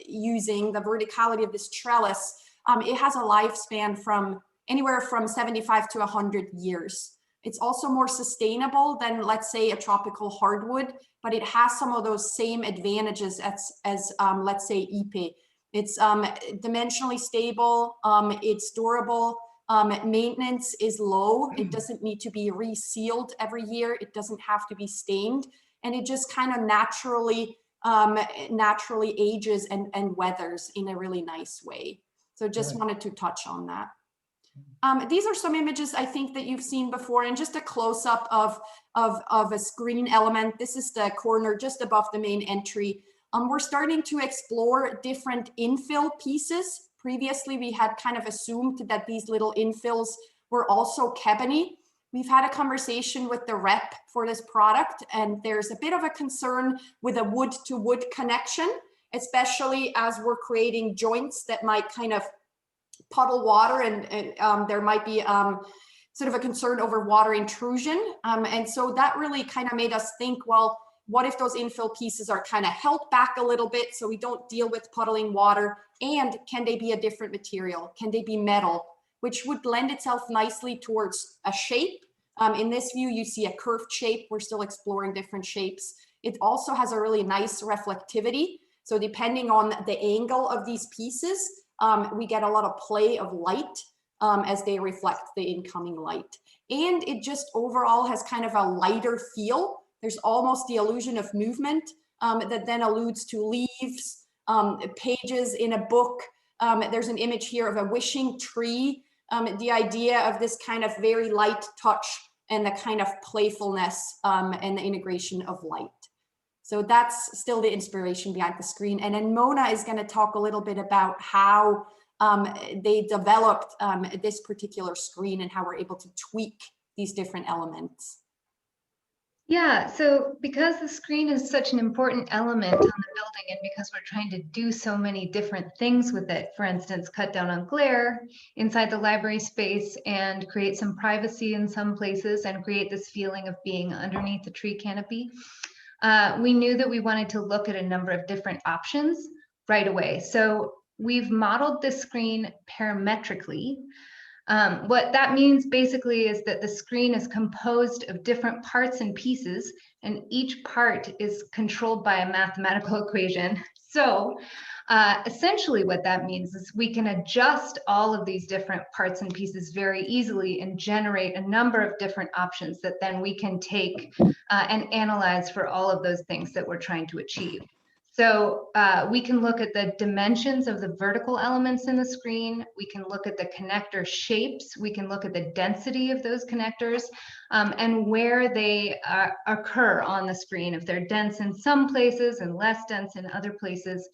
using, the verticality of this trellis, it has a lifespan from anywhere from 75 to 100 years. It's also more sustainable than, let's say, a tropical hardwood, but it has some of those same advantages as let's say, Ipe. It's dimensionally stable, it's durable, maintenance is low. It doesn't need to be resealed every year. It doesn't have to be stained. And it just kind of naturally ages and weathers in a really nice way. So just wanted to touch on that. These are some images I think that you've seen before, and just a close-up of a screen element. This is the corner just above the main entry. We're starting to explore different infill pieces. Previously, we had kind of assumed that these little infills were also Kebony. We've had a conversation with the rep for this product, and there's a bit of a concern with a wood-to-wood connection, especially as we're creating joints that might kind of puddle water, and there might be sort of a concern over water intrusion. And so that really kind of made us think, well, what if those infill pieces are kind of held back a little bit so we don't deal with puddling water? And can they be a different material? Can they be metal? Which would lend itself nicely towards a shape. In this view, you see a curved shape. We're still exploring different shapes. It also has a really nice reflectivity. So depending on the angle of these pieces, we get a lot of play of light. as they reflect the incoming light. And it just overall has kind of a lighter feel. There's almost the illusion of movement that then alludes to leaves, pages in a book. There's an image here of a wishing tree. The idea of this kind of very light touch and the kind of playfulness and the integration of light. So that's still the inspiration behind the screen. And then Mona is going to talk a little bit about how they developed this particular screen and how we're able to tweak these different elements. Yeah, so because the screen is such an important element on the building and because we're trying to do so many different things with it, for instance, cut down on glare inside the library space and create some privacy in some places and create this feeling of being underneath the tree canopy, we knew that we wanted to look at a number of different options right away. So we've modeled this screen parametrically. What that means basically is that the screen is composed of different parts and pieces, and each part is controlled by a mathematical equation. So essentially what that means is we can adjust all of these different parts and pieces very easily and generate a number of different options that then we can take and analyze for all of those things that we're trying to achieve. So we can look at the dimensions of the vertical elements in the screen. We can look at the connector shapes. We can look at the density of those connectors and where they occur on the screen, if they're dense in some places and less dense in other places.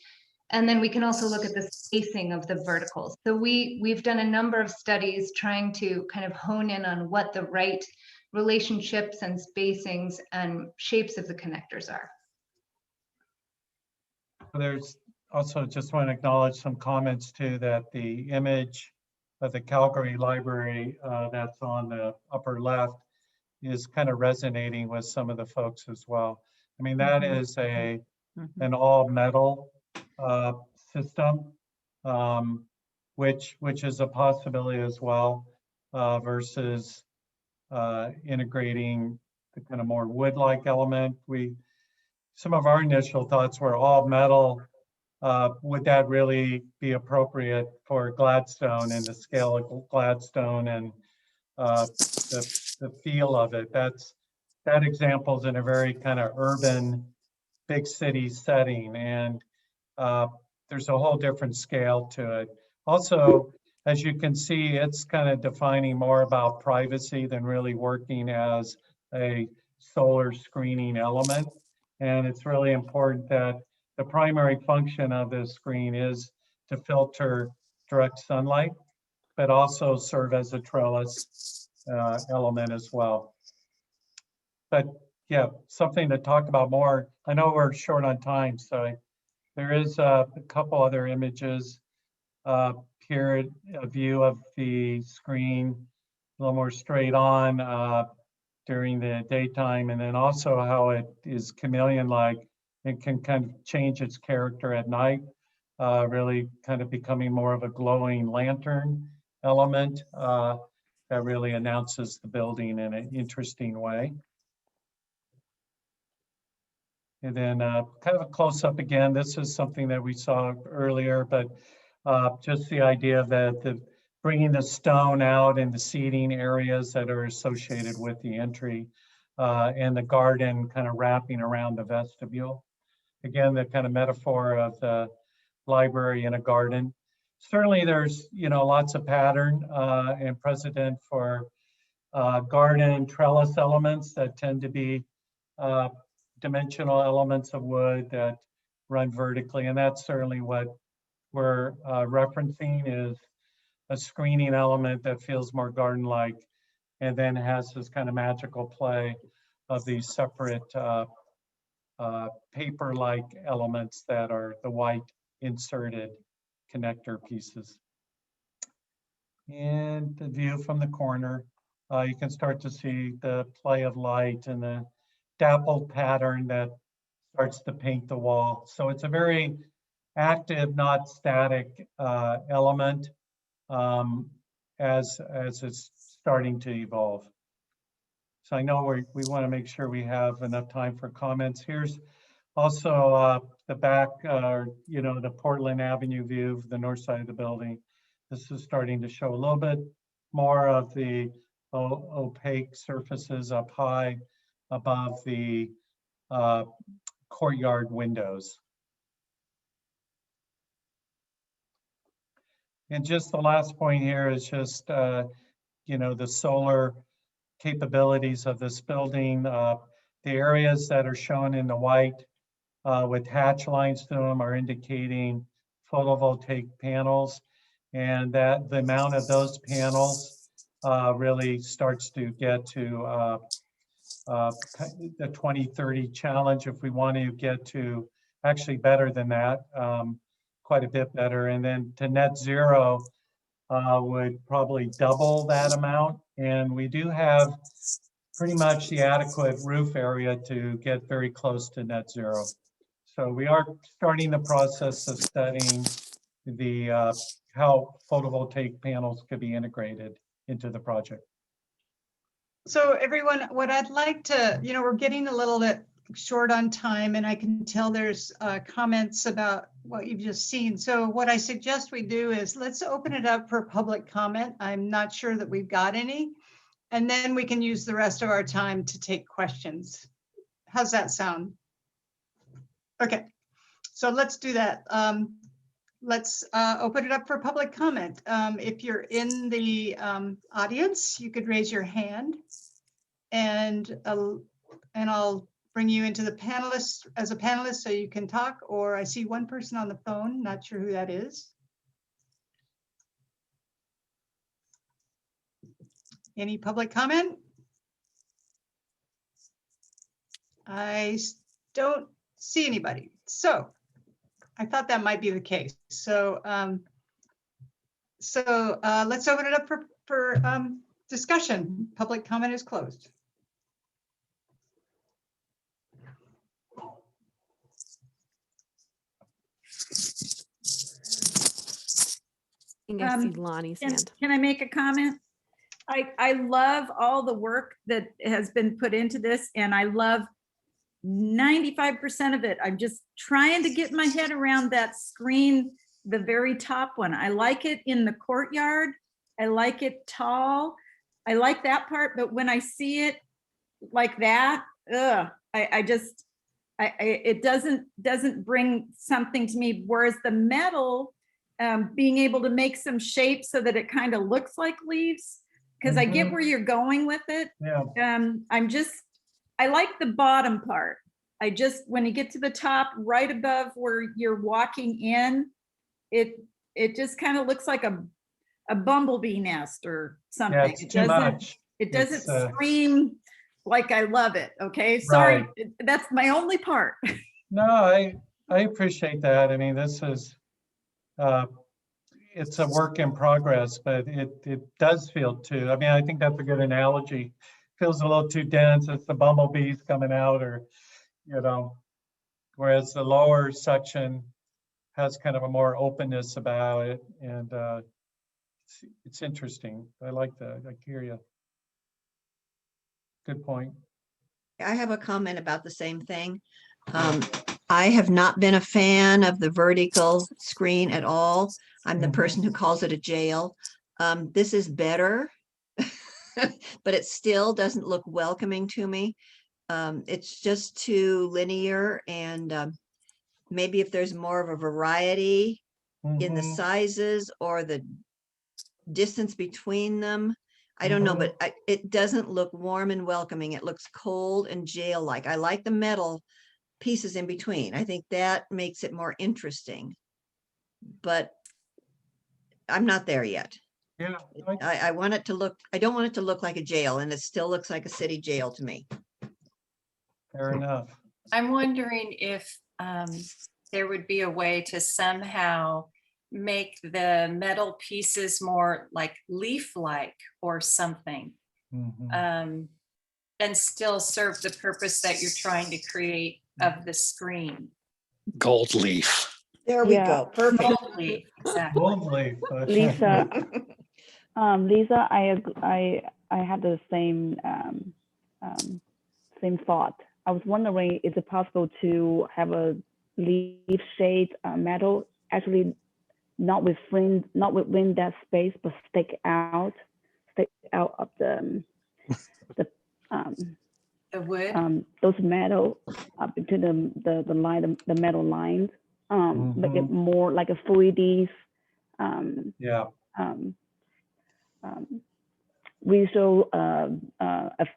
And then we can also look at the spacing of the verticals. So we've done a number of studies trying to kind of hone in on what the right relationships and spacings and shapes of the connectors are. There's also just want to acknowledge some comments too, that the image of the Calgary Library that's on the upper left is kind of resonating with some of the folks as well. I mean, that is an all metal system, which is a possibility as well, versus integrating the kind of more wood-like element. Some of our initial thoughts were all metal. Would that really be appropriate for Gladstone and the scale of Gladstone and the feel of it? That example's in a very kind of urban, big city setting, and there's a whole different scale to it. Also, as you can see, it's kind of defining more about privacy than really working as a solar screening element. And it's really important that the primary function of this screen is to filter direct sunlight, but also serve as a trellis element as well. But yeah, something to talk about more. I know we're short on time, so there is a couple other images here, a view of the screen, a little more straight on during the daytime, and then also how it is chameleon-like. It can kind of change its character at night, really kind of becoming more of a glowing lantern element that really announces the building in an interesting way. And then kind of a close-up again. This is something that we saw earlier, but just the idea that bringing the stone out in the seating areas that are associated with the entry and the garden kind of wrapping around the vestibule. Again, the kind of metaphor of the library in a garden. Certainly there's, lots of pattern and precedent for garden trellis elements that tend to be dimensional elements of wood that run vertically. And that's certainly what we're referencing, is a screening element that feels more garden-like and then has this kind of magical play of these separate paper-like elements that are the white inserted connector pieces. And the view from the corner, you can start to see the play of light and the dappled pattern that starts to paint the wall. So it's a very active, not static element as it's starting to evolve. So I know we want to make sure we have enough time for comments. Here's also the back, the Portland Avenue view of the north side of the building. This is starting to show a little bit more of the opaque surfaces up high above the courtyard windows. And just the last point here is just, you know, the solar capabilities of this building. The areas that are shown in the white with hatch lines to them are indicating photovoltaic panels, and that the amount of those panels really starts to get to the 2030 challenge if we want to get to actually better than that, quite a bit better. And then to net zero would probably double that amount. And we do have pretty much the adequate roof area to get very close to net zero. So we are starting the process of studying the how photovoltaic panels could be integrated into the project. So everyone, what I'd like to, you know, we're getting a little bit short on time, and I can tell there's comments about what you've just seen. So what I suggest we do is let's open it up for public comment. I'm not sure that we've got any, and then we can use the rest of our time to take questions. How's that sound? Okay, so let's do that. Let's open it up for public comment. If you're in the audience, you could raise your hand, and I'll bring you into the panelists as a panelist so you can talk. Or I see one person on the phone, not sure who that is. Any public comment? I don't see anybody. So I thought that might be the case. So let's open it up for discussion. Public comment is closed. I think I see Lonnie's hand. Can I make a comment? I love all the work that has been put into this, and I love 95% of it. I'm just trying to get my head around that screen, the very top one. I like it in the courtyard. I like it tall. I like that part, but when I see it like that, it doesn't bring something to me. Whereas the metal, being able to make some shape so that it kind of looks like leaves, because I get where you're going with it. Yeah. I like the bottom part. When you get to the top, right above where you're walking in, it just kind of looks like a bumblebee nest or something. Yeah, it's too much. It doesn't scream like I love it. Okay, sorry, right. That's my only part. No, I appreciate that. I mean, this is it's a work in progress, but it does feel too. I mean, I think that's a good analogy. Feels a little too dense. It's the bumblebees coming out, or you know, whereas the lower section has kind of a more openness about it, and it's interesting. I like that. I hear you. Good point. I have a comment about the same thing. I have not been a fan of the vertical screen at all. I'm the person who calls it a jail. This is better, but it still doesn't look welcoming to me. It's just too linear, and maybe if there's more of a variety in the sizes or the distance between them, I don't know, but it doesn't look warm and welcoming. It looks cold and jail-like. I like the metal pieces in between. I think that makes it more interesting, but I'm not there yet. Yeah, I want it to look, I don't want it to look like a jail, and it still looks like a city jail to me. Fair enough. I'm wondering if there would be a way to somehow make the metal pieces more like leaf-like or something, and still serve the purpose that you're trying to create of the screen. Gold leaf. There we go. Perfect. Gold leaf, exactly. Gold leaf. Lisa, Lisa, I had the same same thought. I was wondering, is it possible to have a leaf shade metal actually not within that space, but stick out of the wood. Those metal between the line, the metal lines, make it more like a 3D visual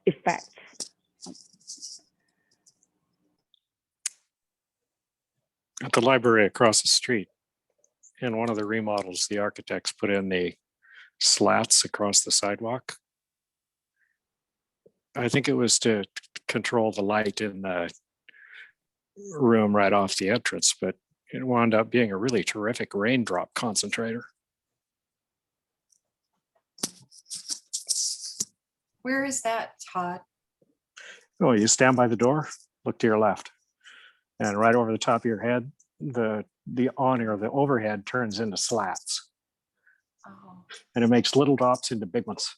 effects. At the library across the street, in one of the remodels, the architects put in the slats across the sidewalk. I think it was to control the light in the room right off the entrance, but it wound up being a really terrific raindrop concentrator. Where is that, Todd? Oh, you stand by the door, look to your left, and right over the top of your head, the awning or the overhead turns into slats. Oh. And it makes little drops into big ones.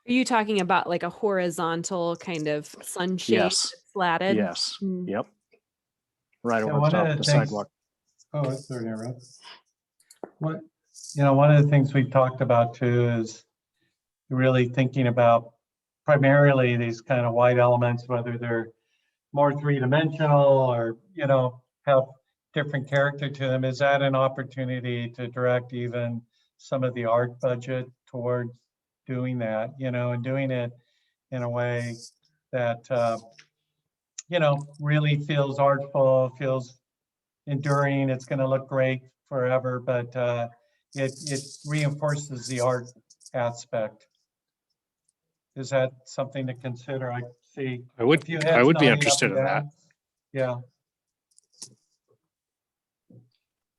Are you talking about like a horizontal kind of sunshade Yes. slatted? Yes. Mm. Yep. Right Yeah, over the one top of of the the things- sidewalk. Oh, it's there, Rob. What, one of the things we've talked about too is really thinking about primarily these kind of white elements, whether they're more three-dimensional or, have different character to them. Is that an opportunity to direct even some of the art budget towards doing that, and doing it in a way that, really feels artful, feels enduring. It's going to look great forever, but it reinforces the art aspect. Is that something to consider? I see. I would a few be heads nodding up interested and in that. down. Yeah.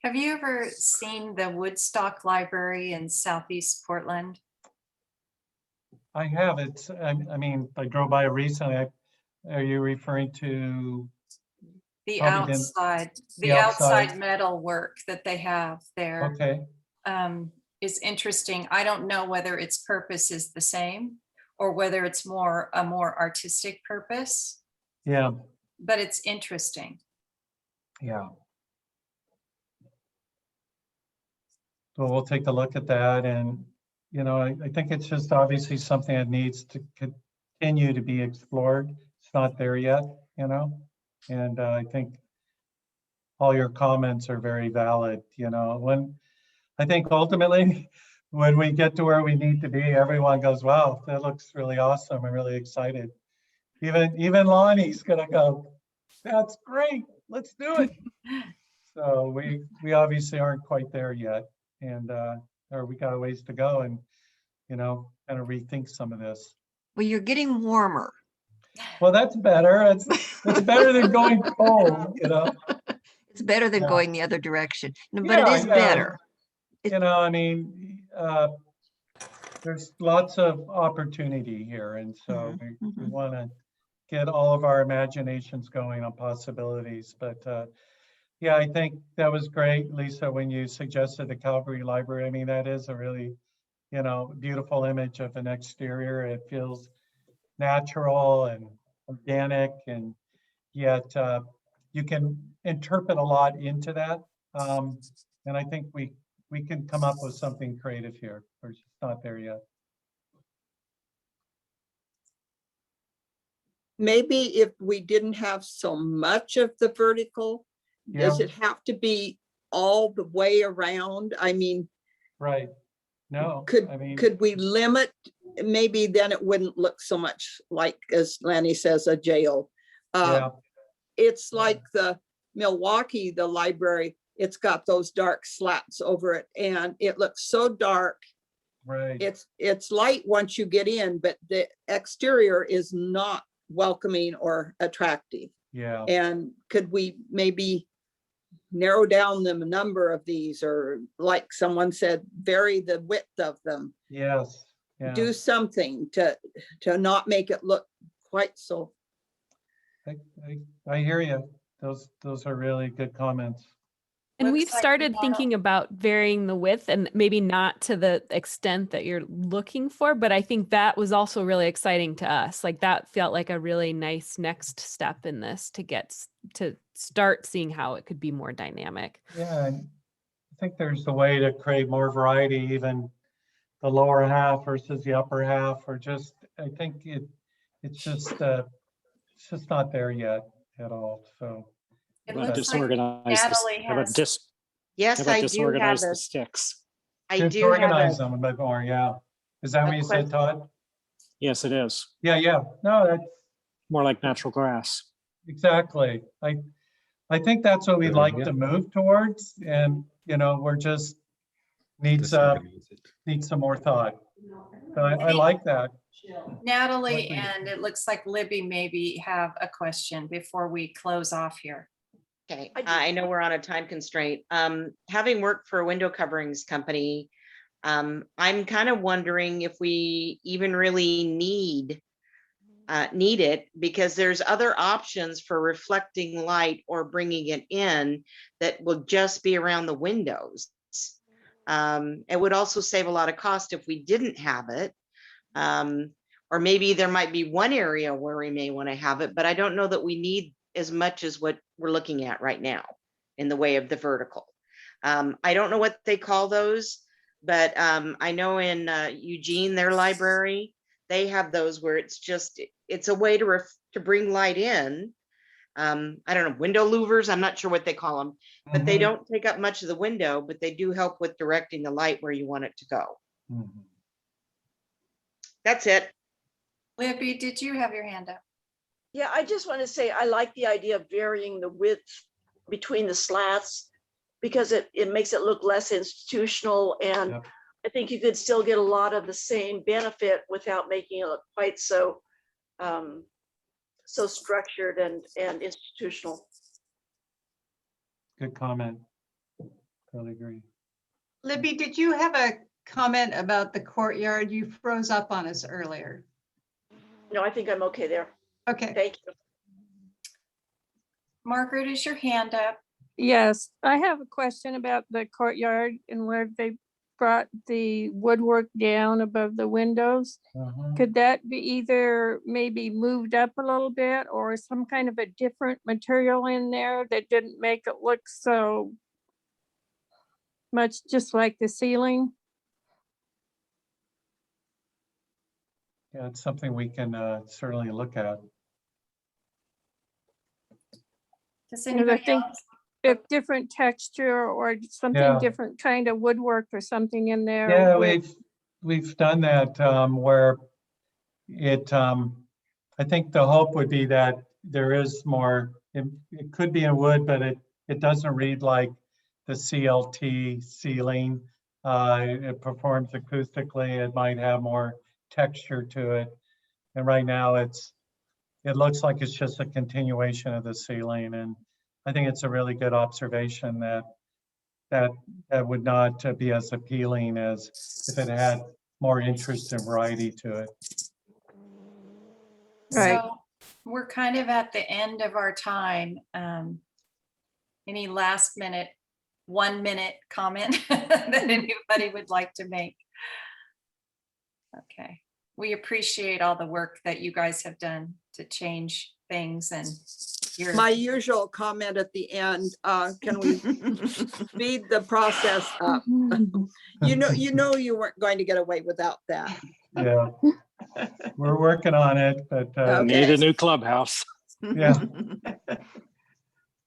Have you ever seen the Woodstock Library in Southeast Portland? I have. I mean, I drove by it recently. Are you referring to The probably outside, the the outside? outside metal work that they have there Okay. is interesting. I don't know whether its purpose is the same or whether it's a more artistic purpose, Yeah. but it's interesting. Yeah. So we'll take a look at that. And, I think it's just obviously something that needs to continue to be explored. It's not there yet, and I think all your comments are very valid. I think ultimately, when we get to where we need to be, everyone goes, wow, that looks really awesome. I'm really excited. Even Lonnie's gonna go, that's great, let's do it. So we obviously aren't quite there yet, and or we got a ways to go, and kind of rethink some of this. Well, you're getting warmer. Well, that's better. It's better than going cold, It's better than Yeah. going the other direction, but it is Yeah. better. I mean, there's lots of opportunity here, and so we want to get all of our imaginations going on possibilities. But yeah, I think that was great, Lisa, when you suggested the Calgary Library. I mean, that is a really, beautiful image of an exterior. It feels natural and organic, and yet you can interpret a lot into that. And I think we can come up with something creative here. We're just not there yet. Maybe if we didn't have so much of the vertical, does Yeah. it have to be all the way around? I mean, Right. No, could we limit, maybe then it wouldn't look so much like, as Lanny says, a jail. Yeah. It's like the Milwaukee, the library, it's got those dark slats over it, and it looks so dark. Right. It's light once you get in, but the exterior is not welcoming or attractive. Yeah. And could we maybe narrow down the number of these, or like someone said, vary the width of them? Yes. Yeah. Do something to not make it look quite so. I hear you. Those are really good comments. And we've Looks like started tomorrow. thinking about varying the width, and maybe not to the extent that you're looking for, but I think that was also really exciting to us. Like that felt like a really nice next step in this to start seeing how it could be more dynamic. Yeah. think there's a way to create more variety, even the lower half versus the upper half, or just, I think it's just not there yet at all, so. It How about looks like disorganize the, Natalie how about has, how Yes, about I do have disorganize the a, sticks? I do have Disorganize a, them a bit more, yeah. Is that a what you said, Todd? Yes, it is. Yeah. No, that's More like natural grass. exactly. I think that's what we'd like Yeah. to move towards, and, we're just needs some more thought. So I like that. Natalie, and it looks like Libby maybe have a question before we close off here. okay, I know we're on a time constraint. Having worked for a window coverings company, I'm kind of wondering if we even really need it, because there's other options for reflecting light or bringing it in that will just be around the windows. It would also save a lot of cost if we didn't have it. Or maybe there might be one area where we may want to have it, but I don't know that we need as much as what we're looking at right now in the way of the vertical. I don't know what they call those, but I know in Eugene, their library, they have those where it's a way to bring light in. I don't know, window louvers, I'm not sure what they call them, but they don't take up much of the window, but they do help with directing the light where you want it to go. That's it. Libby, did you have your hand up? Yeah, I just want to say I like the idea of varying the width between the slats because it makes it look less institutional, and I think you could still get a lot of the same benefit without making it look quite so so structured and institutional. Good comment. Totally agree. Libby, did you have a comment about the courtyard? You froze up on us earlier. No, I think I'm okay there. Okay. Thank you. Margaret, is your hand up? Yes, I have a question about the courtyard and where they brought the woodwork down above the windows. Could that be either maybe moved up a little bit or some kind of a different material in there that didn't make it look so much just like the ceiling? Yeah, it's something we can certainly look at. Does I anybody think else? if different texture or something Yeah. different kind of woodwork or something in there. Yeah, with- we've done that where I think the hope would be that there is more, it could be in wood, but it doesn't read like the CLT ceiling. It performs acoustically. It might have more texture to it. And right now it looks like it's just a continuation of the ceiling. And I think it's a really good observation that would not be as appealing as if it had more interest and variety to it. Right. So we're kind of at the end of our time. Any last minute, 1 minute comment that anybody would like to make? Okay. We appreciate all the work that you guys have done to change things, and your My usual comment at the end, can we speed the process up? You know you weren't going to get away without that. Yeah, we're working on it, but Need a new clubhouse. yeah.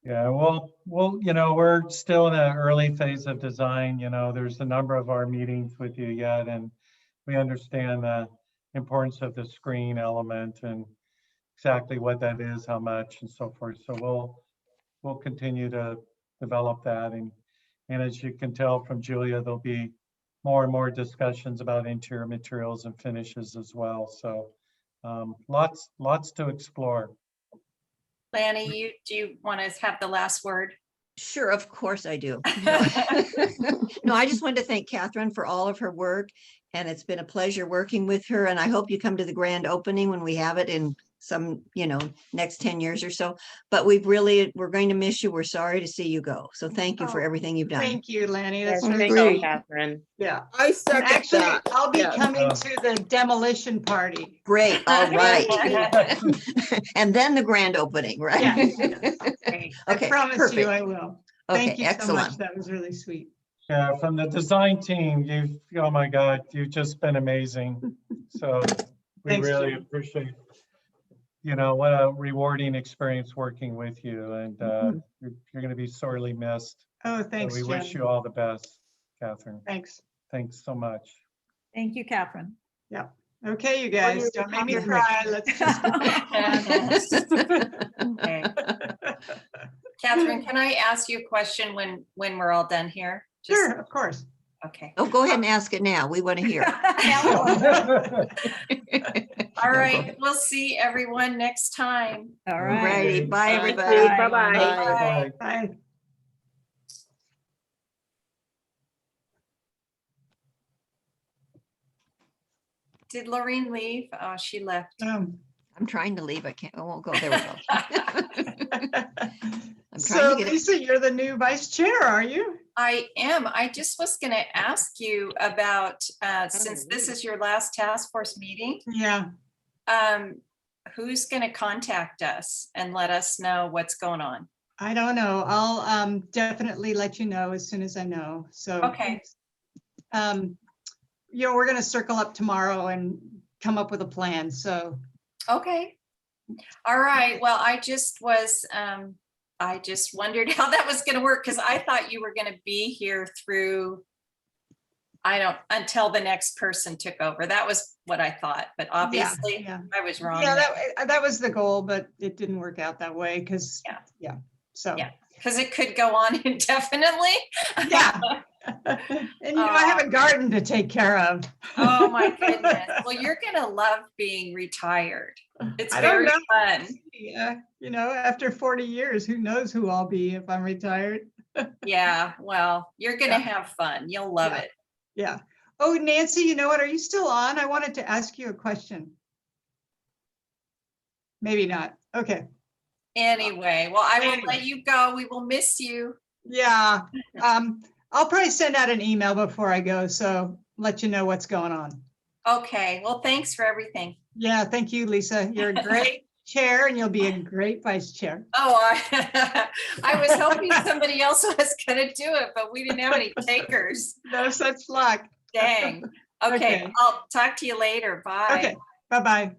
Yeah, well, we're still in an early phase of design. There's a number of our meetings with you yet, and we understand the importance of the screen element and exactly what that is, how much, and so forth. So we'll continue to develop that, and as you can tell from Julia, there'll be more and more discussions about interior materials and finishes as well. So lots to explore. Lanny, do you want to have the last word? Sure, of course I do. No, I just wanted to thank Catherine for all of her work, and it's been a pleasure working with her. And I hope you come to the grand opening when we have it in some, next 10 years or so. But we're going to miss you. We're sorry to see you go. So thank you for everything you've done. Thank you, Lanny. Yes, That's thank really you, Catherine. Yeah. I second Actually, that. I'll be Yes. coming to the demolition party. Great, all right. And then the grand opening, right? Yeah. I Okay, promise perfect. you I will. Okay, Thank you so much. excellent. That was really sweet. Yeah, from the design team, oh my God, you've just been amazing. So we Thanks, really Jim. appreciate, what a rewarding experience working with you, and you're going to be sorely missed. Oh, So thanks, we wish Jim. you all the best, Catherine. Thanks. Thanks so much. Thank you, Catherine. Yeah. Okay, you guys, you don't make me have cry. Let's just. Okay. Catherine, can I ask you a question when we're all done here? Sure, of course. Okay. Oh, go ahead and ask it now. We want to hear. All right, we'll see everyone next time. All right. Righty. Bye, Bye. everybody. Bye-bye. Bye. Bye. Did Lorraine leave? Oh, she left. I'm trying to leave. I can't. I won't go. There we go. I'm trying So to get it. Lisa, you're the new vice chair, are you? I am. I just was going to ask you about, since this is your last task force meeting, Yeah. who's going to contact us and let us know what's going on? I don't know. I'll definitely let you know as soon as I know. So Okay. We're going to circle up tomorrow and come up with a plan. So Okay. All right. Well, I just wondered how that was going to work because I thought you were going to be here through, until the next person took over. That was what I thought, but obviously I was wrong. yeah, that was the goal, but it didn't work out that way because So because it could go on indefinitely. Yeah. And I have a garden to take care of. Oh my goodness. Well, you're gonna love being retired. It's I don't very know. fun. Yeah, after 40 years, who knows who I'll be if I'm retired. Yeah, well, you're gonna have fun. You'll love it. Yeah. Oh, Nancy, you know what? Are you still on? I wanted to ask you a question. Maybe not. Okay. Anyway, well, I will let you go. We will miss you. Yeah. I'll probably send out an email before I go, so let you know what's going on. Okay. Well, thanks for everything. Yeah. Thank you, Lisa. You're a great chair and you'll be a great vice chair. Oh, I was hoping somebody else was gonna do it, but we didn't have any takers. No such luck. Dang. Okay. Okay. I'll talk to you later. Bye. Okay. Bye-bye.